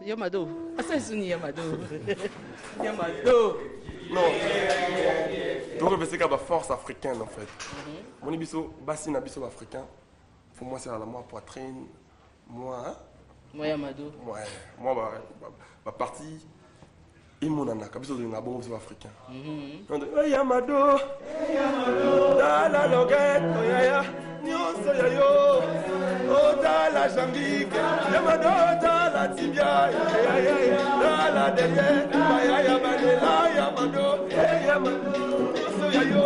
Yamado. Asa suni Yamado. Yamado. Non. Donc c'est comme force africaine en fait. Mon ibiso bassin abiso africain. Pour moi c'est la moi poitrine. Moi moi Yamado. Moi ma partie imunana kabiso de nabo africain. Yamado. Dala loget oyaya. Nyonso yayo. Oda la jambique, yamado da la tibia, da la derrière, ya badela yamado, yamado, so yayo.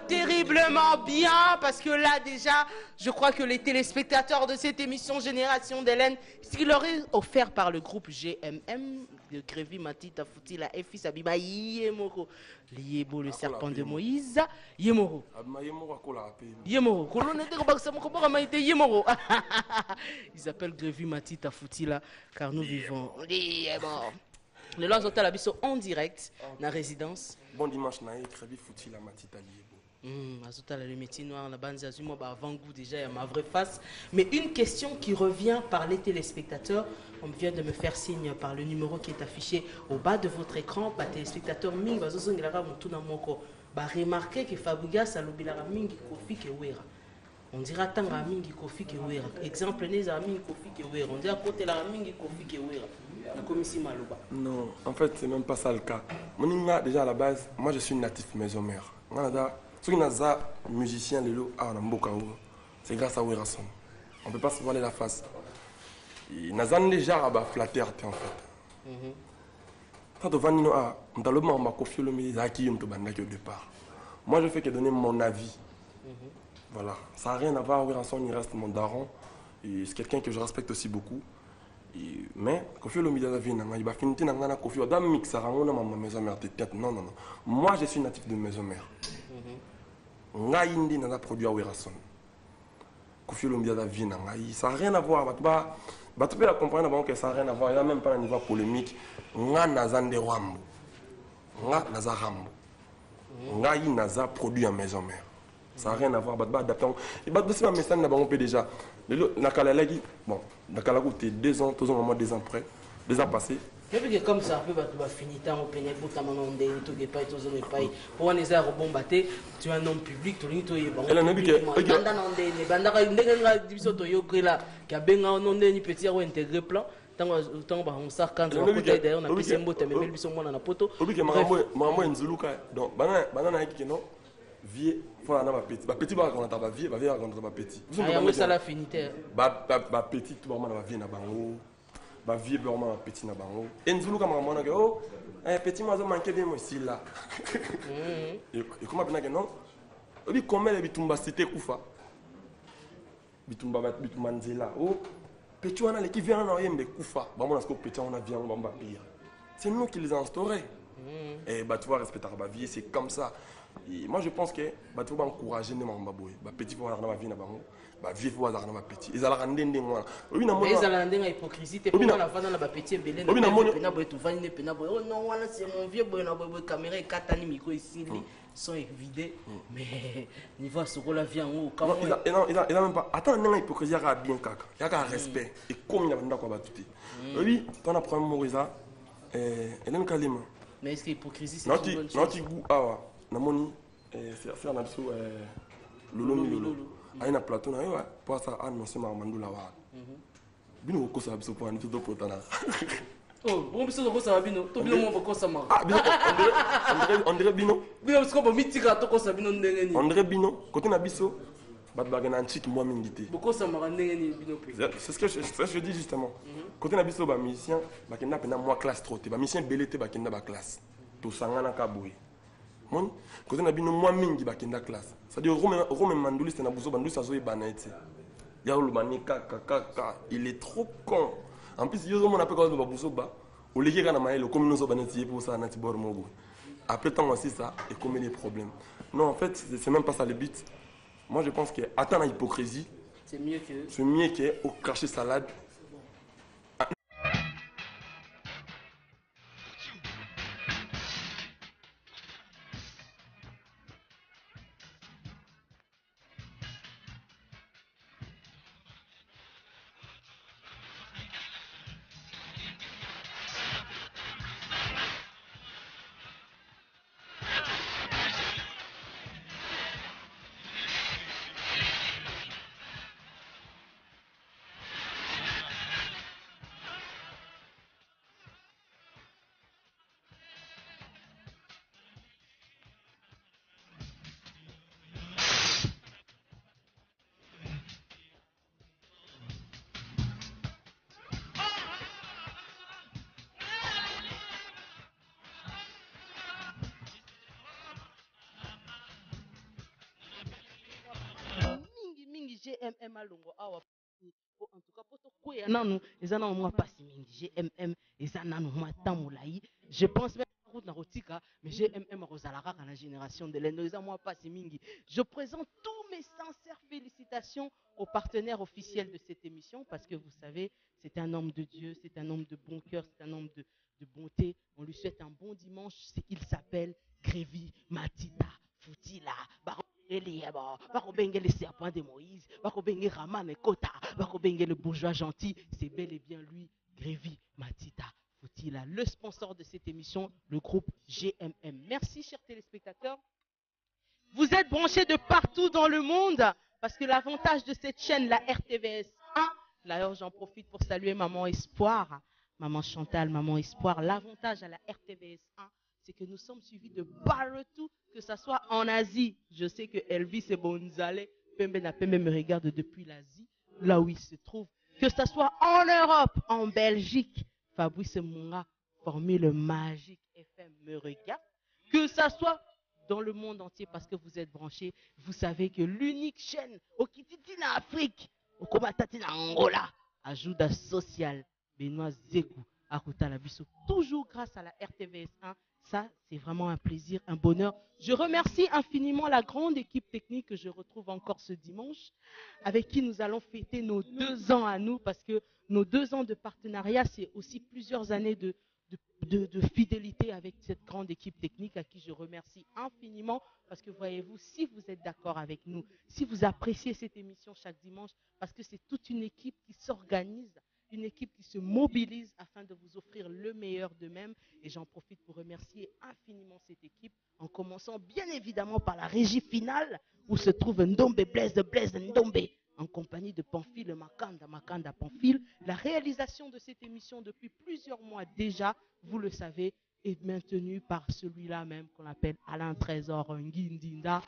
Terriblement bien parce que là déjà je crois que les téléspectateurs de cette émission Génération d'Hélène, ce qui leur est offert par le groupe GMM de Grévy Matita Futila et fils Abiba Yemoro Liebo le serpent de Moïse Yemoro Yemoro ils s'appellent Grévy Matita Futila car nous vivons le loi Zotal Abisso en direct na résidence. Bon dimanche naïe Grévy Futila Matita Liebo. Azotala le métier noir, la bande moi avant-goût déjà, il y a ma vraie face. Mais une question qui revient par les téléspectateurs, on vient de me faire signe par le numéro qui est affiché au bas de votre écran, par téléspectateurs Ming, remarquez que Fabougas a l'obilara Mingi Kofi Kewera. On dira Tanga Mingi Kofi Kewera. Exemple, Neza Mingi Kofi Kewera. On dira côté la Mingi Kofi Kewera. La commission Malouba. Non, en fait, c'est même pas ça le cas. Moninga, déjà à la base, moi je suis natif maison-mère. Ceux qui sont musiciens, c'est grâce à Werason. On ne peut pas se voiler la face. Nazan déjà à flatter en fait. Quand on va nous à au départ. Moi je fais que donner mon avis. Voilà, ça n'a rien à voir, Weranson, il reste mon daron. Et c'est quelqu'un que je respecte aussi beaucoup. Mais, Kofi Olomide la vie, il va finir dans la Kofi, dans mix, ça rend ma maison mère de tête. Non, non, non. Moi, je suis natif de maison mère. Nga indi na produit à Weranson. Kofi Olomide la vie, ça n'a rien à voir. Tu peux la comprendre que ça n'a rien à voir. Il n'y a même pas un niveau polémique. Nga nazande rambo. Nga naza rambo. Nga yi naza produit à maison mère. Ça n'a rien à voir. Et c'est un message déjà. Bon, Nakala t'es 2 ans, 2 ans, moins 2 ans près, 2 ans passés. Mais comme ça, tu vas finir tant au pénal pour ta maman, tout n'est pas, tout n'est pas. Pour un essai rebond batté, tu es un homme public, tu es bon. Elle a dit que. Qui a bien un nom de petit à intégrer plan. Tant on s'arrête quand on a d'ailleurs, on a pissé un bout, mais même si on a un poteau. Maman est Zuluka. Donc, banana qui non, vie, faut la nama petit. Petit va raconter ta vie, va raconter ta petit. Ah, ça la finité. Petit, tout le monde va venir na bango. Va vie vraiment petit na bango. Et Zuluka maman na que oh, petit moi manqué bien moi ici là. Et comment bien que non? Obi comment les bitumba cité kufa. Bitumba nzela. Oh. Petit on a les qui viennent en yembe kufa. Bon on a ce que petit on a vient on va pire. C'est nous qui les avons instaurés. Et bah tu vois respecter la vie, c'est comme ça. Et moi je pense que bah tu vas encourager les mamans baboy. Bah petit faut avoir vie na bango. Bah vie faut avoir na petit. Ils allaient rendre ndé moi. Ils allaient rendre hypocrisie te pour la fin dans la petit belé na pena boy tu vas ni pena boy. Oh non voilà c'est mon vieux boy na boy caméra et katani micro ici sont vidés mais niveau ce que la vie en haut comment il a même pas attends non hypocrisie il y a bien kaka il y a respect et comme il y a pas quoi tout oui ton après Moriza Hélène Kalima mais est-ce que hypocrisie c'est une bonne chose non tu goût ah namoni faire na biso lolo aina plateau na yo pour ça annoncer ma mandula wa bino ko ça biso pour en tout potana. Oh, bon, biso ko ça bino to bino mo ko ça ma on dirait bino bino ko bo mitika to ko ça bino ndenge ni on dirait bino côté na biso bat bagana antique moi mingité boko ça ma ndenge ni bino pe c'est ce que je dis justement côté na biso ba musicien ba kenda pena moi classe troté ba musicien belete ba kenda ba classe to sangana ka boy mon côté na bino moi mingi ba kenda classe c'est à dire Romain Mandoulis na buso bandou ça zo e banete ya le manika kaka il est trop con. En plus, il y a un peu de Babousoba, ou les gens qui ont comme nous sommes pour ça, après tant aussi ça, et comme les problèmes. Non, en fait, c'est même pas ça le but. Moi, je pense que attendre l'hypocrisie, c'est mieux que au cracher salade. GMM alongo awa en tout cas poto koya nanu eza na mwa pasi mingi GMM eza nanu mwa tamulayi je pense même route na rotika mais GMM rozala kaka na génération de l'Endo eza mwa pasi mingi. Je présente tous mes sincères félicitations aux partenaires officiels de cette émission parce que vous savez c'est un homme de Dieu, c'est un homme de bon cœur, c'est un homme de bonté. On lui souhaite un bon dimanche. Il s'appelle Grévy Matita Futila le serpent de Moïse, Raman et Kota, le bourgeois gentil, c'est bel et bien lui, Grévy Matita Futila, le sponsor de cette émission, le groupe GMM. Merci chers téléspectateurs. Vous êtes branchés de partout dans le monde parce que l'avantage de cette chaîne, la RTVS 1, d'ailleurs j'en profite pour saluer Maman Espoir, Maman Chantal, Maman Espoir, l'avantage à la RTVS 1, c'est que nous sommes suivis de partout, que ce soit en Asie. Je sais que Elvis et Bonzale, Pembe me regarde depuis l'Asie, là où il se trouve. Que ce soit en Europe, en Belgique, Fabrice Munga, Formule Magique FM me regarde. Que ce soit dans le monde entier parce que vous êtes branchés. Vous savez que l'unique chaîne au Kititina Afrique, au Komatatina Angola, ajoute à social, Benoît Zekou, Akuta Labiso, toujours grâce à la RTVS 1. Ça, c'est vraiment un plaisir, un bonheur. Je remercie infiniment la grande équipe technique que je retrouve encore ce dimanche, avec qui nous allons fêter nos 2 ans à nous, parce que nos 2 ans de partenariat, c'est aussi plusieurs années de fidélité avec cette grande équipe technique à qui je remercie infiniment, parce que voyez-vous, si vous êtes d'accord avec nous, si vous appréciez cette émission chaque dimanche, parce que c'est toute une équipe qui s'organise, une équipe qui se mobilise afin de vous offrir le meilleur d'eux-mêmes. Et j'en profite pour remercier infiniment cette équipe, en commençant bien évidemment par la régie finale, où se trouve Ndombe Blaise Ndombe, en compagnie de Pamphile Makanda Pamphile. La réalisation de cette émission depuis plusieurs mois déjà, vous le savez, est maintenue par celui-là même qu'on appelle Alain Trésor Ngindinda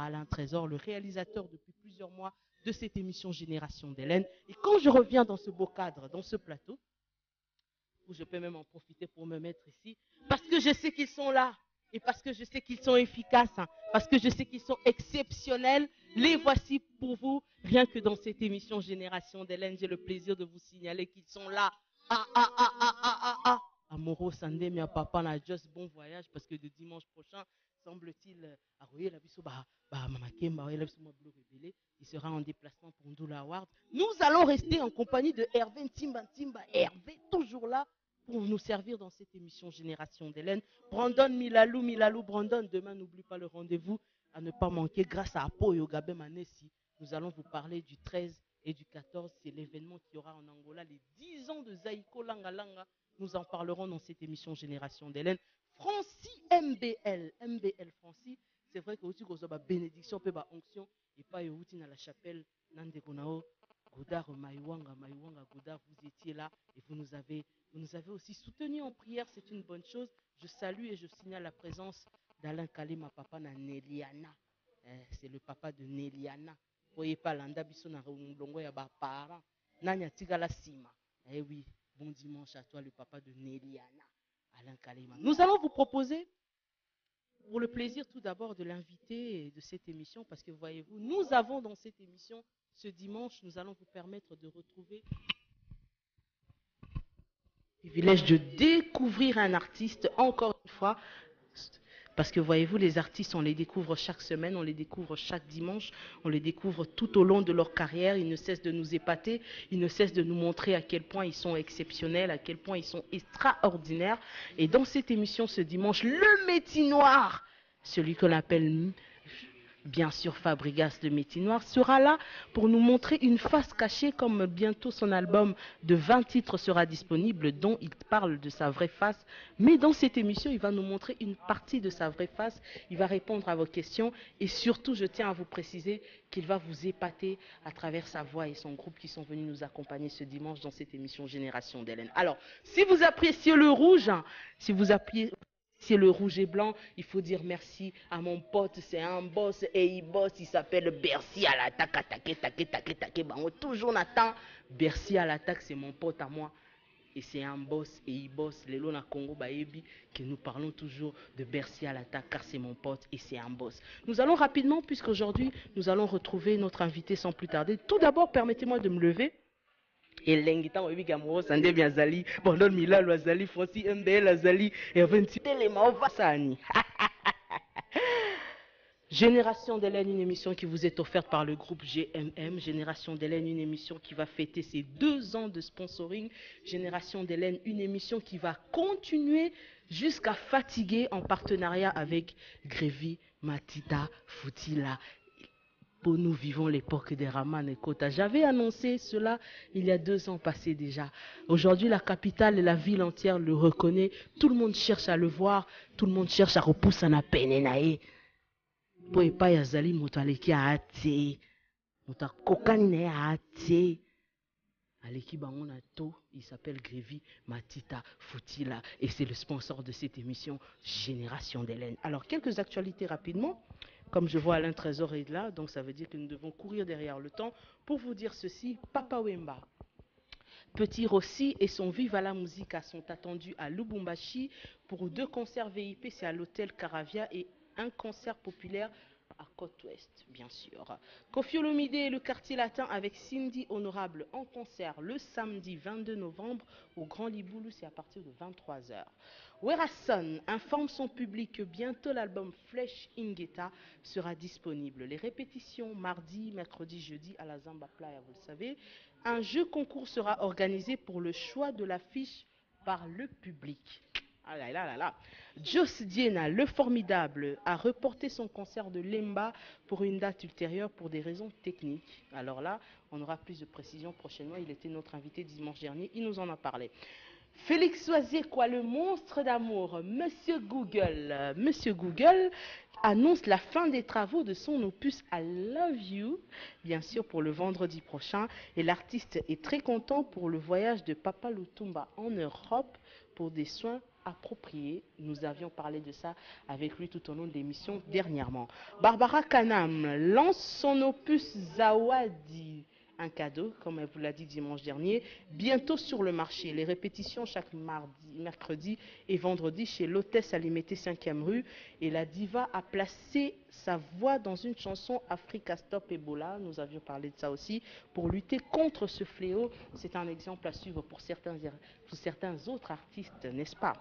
Alain Trésor, le réalisateur depuis plusieurs mois de cette émission Génération d'Hélène. Et quand je reviens dans ce beau cadre, dans ce plateau, où je peux même en profiter pour me mettre ici, parce que je sais qu'ils sont là, et parce que je sais qu'ils sont efficaces, parce que je sais qu'ils sont exceptionnels, les voici pour vous. Rien que dans cette émission Génération d'Hélène, j'ai le plaisir de vous signaler qu'ils sont là. Amoro Sandemia Papa na Just bon voyage, parce que de dimanche prochain, semble-t-il, il sera en déplacement pour Ndoula Award. Nous allons rester en compagnie de Hervé Ntimba. Hervé, toujours là pour nous servir dans cette émission Génération d'Hélène. Brandon Milalou, Brandon, demain n'oublie pas le rendez-vous à ne pas manquer. Grâce à Apo Yogabe Manesi, nous allons vous parler du 13 et du 14. C'est l'événement qui aura en Angola les 10 ans de Zaïko Langa Langa. Nous en parlerons dans cette émission Génération d'Hélène. Francis MBL Francis, c'est vrai que aussi qu'on a bénédiction, peut ba onction, et pas youti dans la chapelle, Nandekonao, Godard, Maïwanga, Godard, vous étiez là et vous nous avez aussi soutenus en prière, c'est une bonne chose. Je salue et je signale la présence d'Alain Kalima, papa na Neliana. C'est le papa de Neliana. Vous voyez pas, l'anda biso na longo ya ba parents. Nanya tigala sima. Eh oui, bon dimanche à toi, le papa de Neliana, Alain Kalima. Nous allons vous proposer, pour le plaisir tout d'abord de l'invité de cette émission, parce que voyez-vous, nous avons dans cette émission, ce dimanche, nous allons vous permettre de retrouver le privilège de découvrir un artiste, encore une fois, parce que voyez-vous, les artistes, on les découvre chaque semaine, on les découvre chaque dimanche, on les découvre tout au long de leur carrière. Ils ne cessent de nous épater, ils ne cessent de nous montrer à quel point ils sont exceptionnels, à quel point ils sont extraordinaires. Et dans cette émission ce dimanche, le Métinoir, celui qu'on appelle bien sûr Fabregas de Métinoir, sera là pour nous montrer une face cachée, comme bientôt son album de 20 titres sera disponible, dont il parle de sa vraie face. Mais dans cette émission, il va nous montrer une partie de sa vraie face, il va répondre à vos questions et surtout, je tiens à vous préciser qu'il va vous épater à travers sa voix et son groupe qui sont venus nous accompagner ce dimanche dans cette émission Génération d'Hélène. Alors, si vous appréciez le rouge, si vous appréciez le rouge et blanc, il faut dire merci à mon pote, c'est un boss et il bosse, il s'appelle Bercy à l'attaque, toujours Nathan. Bercy à l'attaque, c'est mon pote à moi et c'est un boss et il bosse. Les lots na Congo Baebi, que nous parlons toujours de Bercy à l'attaque car c'est mon pote et c'est un boss. Nous allons rapidement, puisqu'aujourd'hui nous allons retrouver notre invité sans plus tarder. Tout d'abord, permettez-moi de me lever. Et l'engita webi gamoro sande biazali Brandon Milalou azali Francis MBL azali et 28 éléments vasani. Génération d'Hélène, une émission qui vous est offerte par le groupe GMM. Génération d'Hélène, une émission qui va fêter ses 2 ans de sponsoring. Génération d'Hélène, une émission qui va continuer jusqu'à fatiguer en partenariat avec Grévy, Matita, Foutila. Nous vivons l'époque des Raman et Kota. J'avais annoncé cela il y a 2 ans passés déjà. Aujourd'hui, la capitale et la ville entière le reconnaît. Tout le monde cherche à le voir. Tout le monde cherche à repousser à peine. Pour pas yazali motaleki a ate. Motakokani a ate. Aleki bangon to, il s'appelle Grévy Matita Foutila et c'est le sponsor de cette émission Génération d'Hélène. Alors, quelques actualités rapidement. Comme je vois Alain Trésor est là, donc ça veut dire que nous devons courir derrière le temps pour vous dire ceci. Papa Wemba, Petit Rossi et son Viva la Musica sont attendus à Lubumbashi pour 2 concerts VIP, c'est à l'hôtel Caravia et un concert populaire à Côte-Ouest, bien sûr. Koffi Olomide et le quartier latin avec Cindy Honorable en concert le samedi 22 novembre au Grand Liboulou, c'est à partir de 23h. Werason informe son public que bientôt l'album Flèche Ingeta sera disponible. Les répétitions mardi, mercredi, jeudi à la Zamba Playa, vous le savez. Un jeu concours sera organisé pour le choix de l'affiche par le public. Ah là là là là. Joss Diena, le formidable, a reporté son concert de Lemba pour une date ultérieure pour des raisons techniques. Alors là, on aura plus de précisions prochainement. Il était notre invité dimanche dernier, il nous en a parlé. Félix Oisier-Quoi, le monstre d'amour, Monsieur Google annonce la fin des travaux de son opus I Love You, bien sûr pour le vendredi prochain. Et l'artiste est très content pour le voyage de Papa Lutumba en Europe pour des soins appropriés. Nous avions parlé de ça avec lui tout au long de l'émission dernièrement. Barbara Kanam lance son opus Zawadi, un cadeau, comme elle vous l'a dit dimanche dernier, bientôt sur le marché. Les répétitions chaque mardi, mercredi et vendredi chez l'hôtesse Alimété 5e rue. Et la diva a placé sa voix dans une chanson Africa Stop Ebola. Nous avions parlé de ça aussi. Pour lutter contre ce fléau, c'est un exemple à suivre pour certains autres artistes, n'est-ce pas?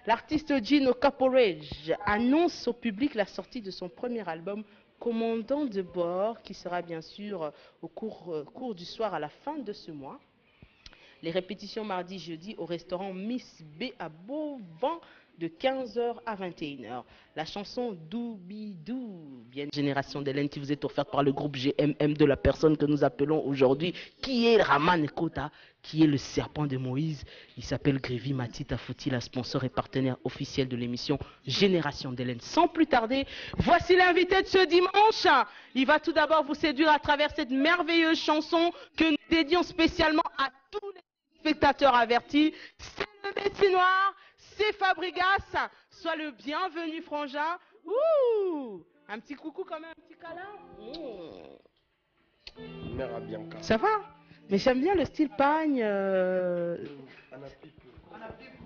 L'artiste Gino Caporage annonce au public la sortie de son premier album Commandant de bord, qui sera bien sûr au cours du soir à la fin de ce mois. Les répétitions mardi, jeudi au restaurant Miss B à Beauvant de 15h à 21h. La chanson Doubidou, bien Génération d'Hélène, qui vous est offerte par le groupe GMM de la personne que nous appelons aujourd'hui, qui est Raman Kota, qui est le serpent de Moïse. Il s'appelle Grévy Matita Foutila, sponsor et partenaire officiel de l'émission Génération d'Hélène. Sans plus tarder, voici l'invité de ce dimanche. Il va tout d'abord vous séduire à travers cette merveilleuse chanson que nous dédions spécialement à tous les spectateurs avertis. C'est le Messinoir, c'est Fabrigas. Sois le bienvenu, Frangin. Ouh, un petit coucou quand même, un petit câlin. Mère à Bianca. Ça va? Mais j'aime bien le style pagne.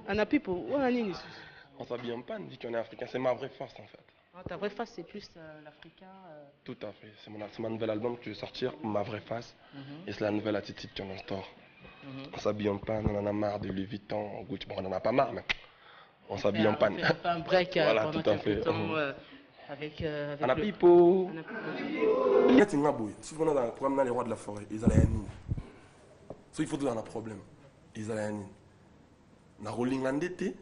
Anapipo. On s'habille en panne, dit qu'on est africain. C'est ma vraie face en fait. Ah, ta vraie face, c'est plus l'africain. Tout à fait. C'est mon nouvel album que je vais sortir, ma vraie face. Et c'est la nouvelle attitude qu'on instaure. On s'habille en panne, on en a marre de Louis Vuitton, Gucci. Bon, on n'en a pas marre, mais on s'habille en panne. On fait un break voilà, pendant tout à fait. temps, avec Anapipo. Il y a un boy. Souvent dans le programme les rois de la forêt, ils allaient à Nîmes. Il faut avoir un problème. Ils allaient à Nîmes. Na rolling endetté.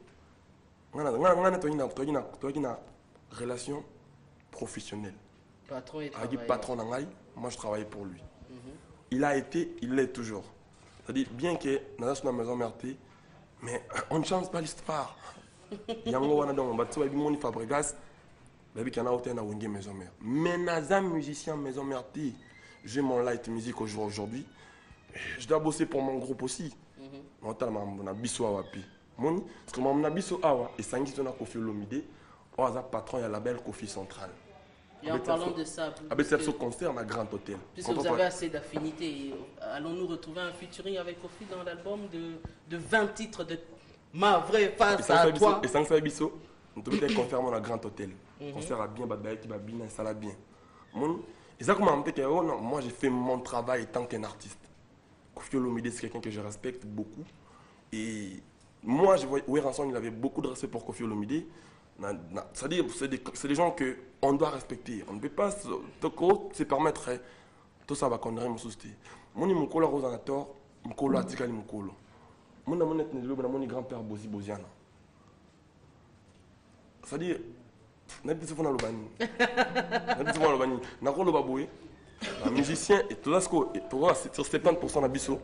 On a une relation professionnelle. Avec patron d'Angaï, moi je travaillais pour lui. Il a été, il l'est toujours. C'est-à-dire, bien que nous avons une maison mère, mais on ne change pas l'histoire. Il y a un moment où on va faire des Fabregas, mais il y a une maison mère. Mais nous sommes musiciens maison mère. J'ai mon light music aujourd'hui. Je dois bosser pour mon groupe aussi. Je suis un biso awa. Parce que je suis un biso awa. Et ça existe un Koffi Olomide. On a patron, il y a la belle Koffi Centrale. Et en parlant de ça, avec ce concert, on a Grand Hôtel. Puisque vous avez assez d'affinités, allons-nous retrouver un featuring avec Koffi dans l'album de 20 titres de Ma vraie face à toi? Et sans ça, biso, nous devons confirmer dans Grand Hôtel. Le concert a bien, qui va bien, ça va bien. Et ça, comment que moi j'ai fait mon travail tant qu'un artiste. Koffi Olomide, c'est quelqu'un que je respecte beaucoup. Et moi, je vois Werason, il avait beaucoup de respect pour Koffi Olomide. C'est-à-dire, c'est des gens qu'on doit respecter. On ne peut pas se permettre tout ça va connerie me soucier. Mon imukolo rosanator, mukolo atikali mukolo. Mon amonet mon grand-père Bosi Bosiana. C'est-à-dire, n'a pas de fond à l'obani. N'a pas de fond à l'obani. N'a pas de baboué. Un musicien et tout ça, sur 70% d'abisso,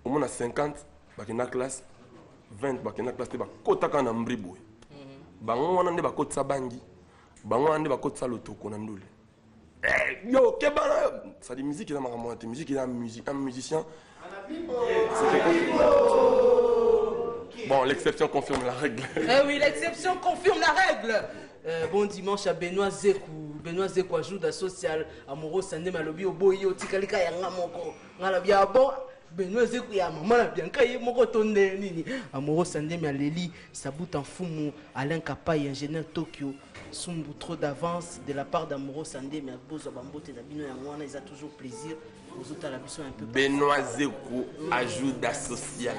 au moins à 50, bah qu'il y a classe, 20, bah qu'il y a classe, bah kota kana mbriboué. Bango wana nde bakotisa bangi bango wana nde bakotisa lotoko na ndule yo kebana ça dit musique eza makambo te musique eza un musicien bon l'exception confirme la règle. Oui, l'exception confirme la règle. Bon dimanche à Benoît Zekou ajoute à social amoureux Sandé Malobi au boyo tikalika yanga moko ngala bia bon Benoît Zekuya, maman la bien kaye moko tonde nini. Amoro Sandemi Aleli, Sabout en Fumu, Alain Kapaye, ingénieur Tokyo, Sumbu trop d'avance de la part d'Amoro Sandemi, Bozo Bambote Dabino Yangwana, ils ont toujours plaisir. Aux autres à la mission un peu. Benoît Zekou, ajuda social.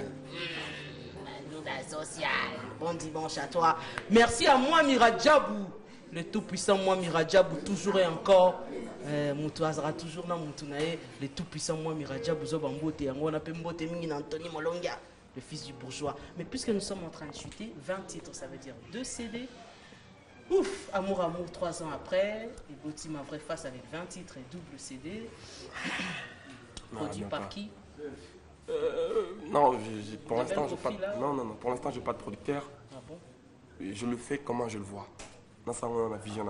Bon dimanche à toi. Merci à moi Miradjabou, le tout puissant moi Miradjabou, toujours et encore. Moutou Azra toujours dans Moutounae, le tout puissant moi Miradjabou Zobambote, on appelle Mbote Mingin Anthony Molonga, le fils du bourgeois. Mais puisque nous sommes en train de chuter, 20 titres, ça veut dire 2 CD. Ouf, Amour, 3 ans après, et Gauthier ma vraie face avec 20 titres et double CD. Produit par qui? Non, pour l'instant, j'ai pas. Non, pour l'instant, j'ai pas de producteur. Ah bon? Je le fais comment je le vois. Dans sa vision.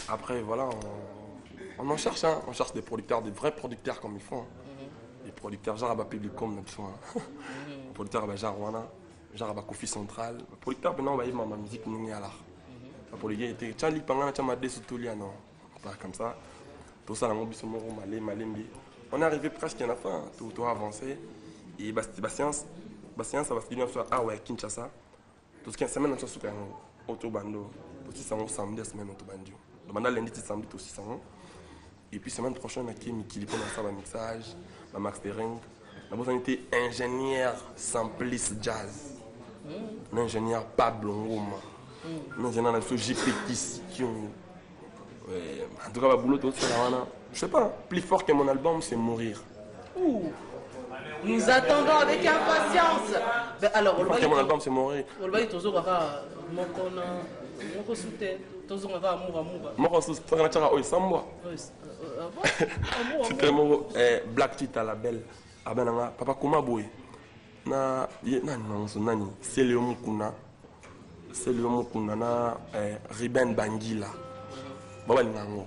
Après, voilà, on en cherche, hein. On cherche des producteurs, des vrais producteurs comme il faut. Hein. Des producteurs, genre à public comme nous sommes. Des producteurs à Jarwana, genre à Kofi Central. Les producteurs, maintenant, on va y ma musique, nous y a là. Pour les gars, il y a des pangana, il y a des sous-toulia, non. Pas comme ça. Tout ça, on est arrivé presque à la fin, tout a avancé. Et Bastien, ça va se dire ah ouais, Kinshasa. Tout ce qui est semaine, on se fait un autobando. Aussi, ça va samedi, semaine autobando. Le mandat lundi, samedi, aussi, ça va. Et puis, semaine prochaine, on a qui commence à faire mixage, la mastering. D'abord, on était ingénieur Samplis Jazz. L'ingénieur Pablo Ngoma. L'ingénieur JP en tout cas, boulot aussi, je sais pas, plus fort que mon album, c'est Mourir. Ouh. Nous attendons avec impatience. Ben alors, plus fort que mon album, c'est Mourir. On va toujours avoir mon soutien, toujours avoir amour. Mon soutien, tu vas avoir Samba. C'est très mauvais. Black Tit à la belle. Papa Kumaboy. C'est le Mukuna. C'est le Mukuna na Riben Bangila. Baba Ningango.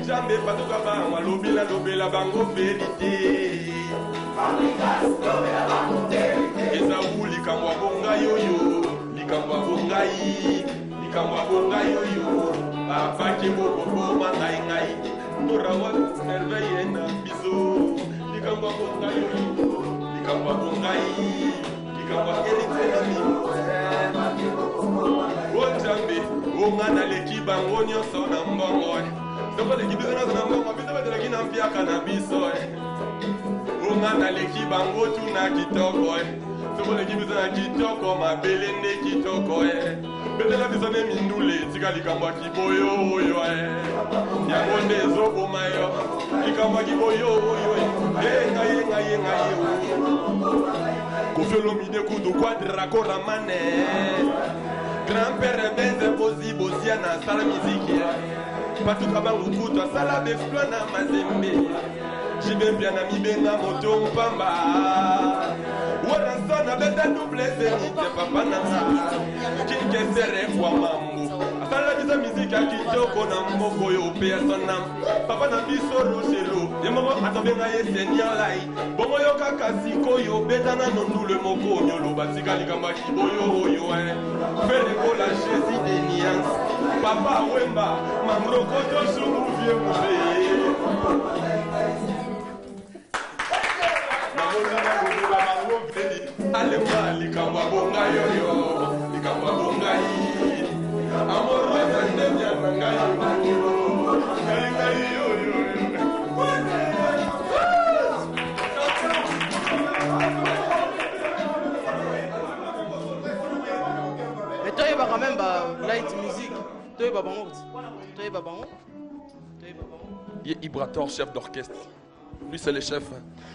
Jambe patoka ba lobela bango vérité. Eza wuli kamwa bonga yoyo, likamwa bonga yi, likamwa bonga yoyo. Papa ki boko boma ngai ngai. Torawa merveille na biso. Likamwa bonga yoyo, likamwa bonga yi, likamwa hérité na mimo. O jambe, o ngana leki bango nyonso na mbongo. Donc les équipes de la Nambo, qui n'ont pas cannabis. On a l'équipe bango tuna kitoko. Donc l'équipe de la kitoko, ma belende kitoko. Mais la maison est mindoulé, tika likamba kiboyo yo. Yamonde zoko mayo, likamba kiboyo yo. Ngai. Kofiolo mide kudu quadra koramane. Grand-père Benze Bozi Bosiana, sala musique. Patou kabangu kutu sala beflwa na mazembe. Jibe bien na mibenga moto mpamba. Wana sona beta double zenite papa na sa. Kinke sere kwa mambo. Asala biso musique ya kitoko na mboko yo personam. Papa na biso rochelo. Yemomo atobenga ye senior lai. Bongo yo kaka siko yo beta na nondu le moko nyolo batika likamba kiboyo yo Fere ko la chesi de niance. Papa Wemba, Mamroko to sumu vie mouve. Ale ma likamba bonga yoyo, likamba bonga yi. Amoro fende nya nanga yo. Ngai yoyo. Mais toi, il va quand même light music. Toi, il va bon. Toi, il va bon. Il est Ibrator, chef d'orchestre. Lui, c'est le chef.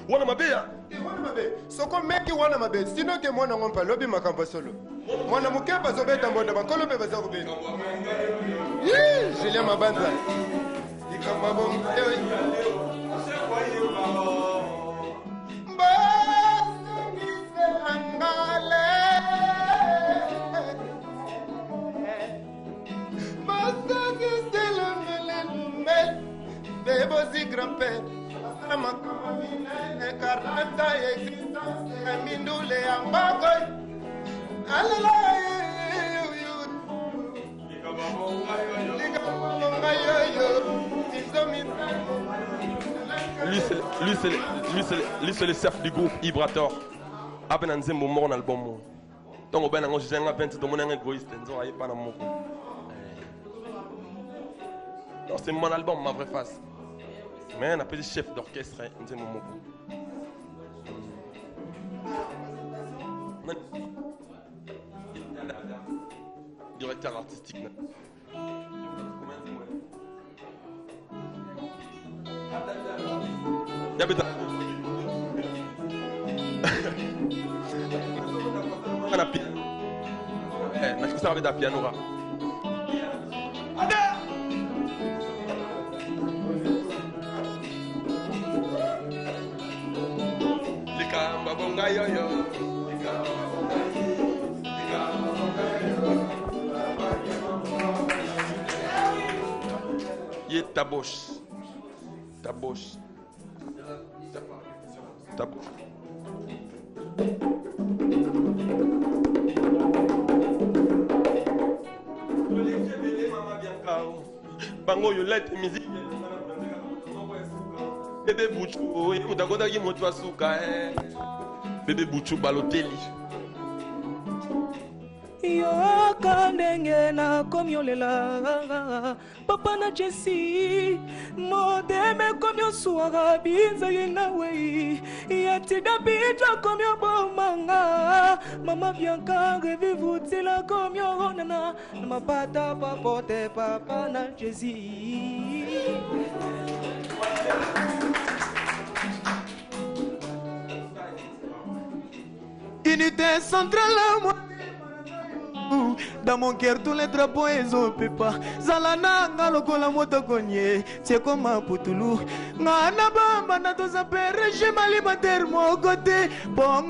Wana Mabea. Wana Mabe. Soko meki wana Mabe. Sinon que moi n'en pas lobby makambo solo. Moi n'a mouké pas zobé tamboda bankolo be baza robé. Julien Mabanza. Ikamba bon. Bebozi grand-père, ma camine, caranta existence, mindule ambagoy. Lui c'est le chef du groupe Ibrator. Aben nzembo mort dans l'album. Donc ben ngo j'ai un 20 de mon égoïste, nzo aye pas na moko. Non, c'est mon album, ma vraie face. Mais on appelle chef d'orchestre, nzembo moko. Directeur artistique. Yabeta. Na piano. Nashku sabe da piano ra. Likamba bonga yo yo. Yé taboche. Taboche. Taboche. Bango yo let musique. Bébé Bouchou, utakonda ki moto asuka Bébé Bouchou Balotelli. Yoka ndenge na komiolela papa na Jessie modeme komio suara binza yenawe yatida bita komio bomanga mama Bianca revivutila komio ronana na mapata papote papa na Jessie. Unité centrale, moi. Dans mon cœur tous les drapeaux ils ont pépa. Zalana ngalokola moto konye. C'est comme un poutoulou. Ngana bamba na to zapere. J'ai mal alimentaire mon côté. Bon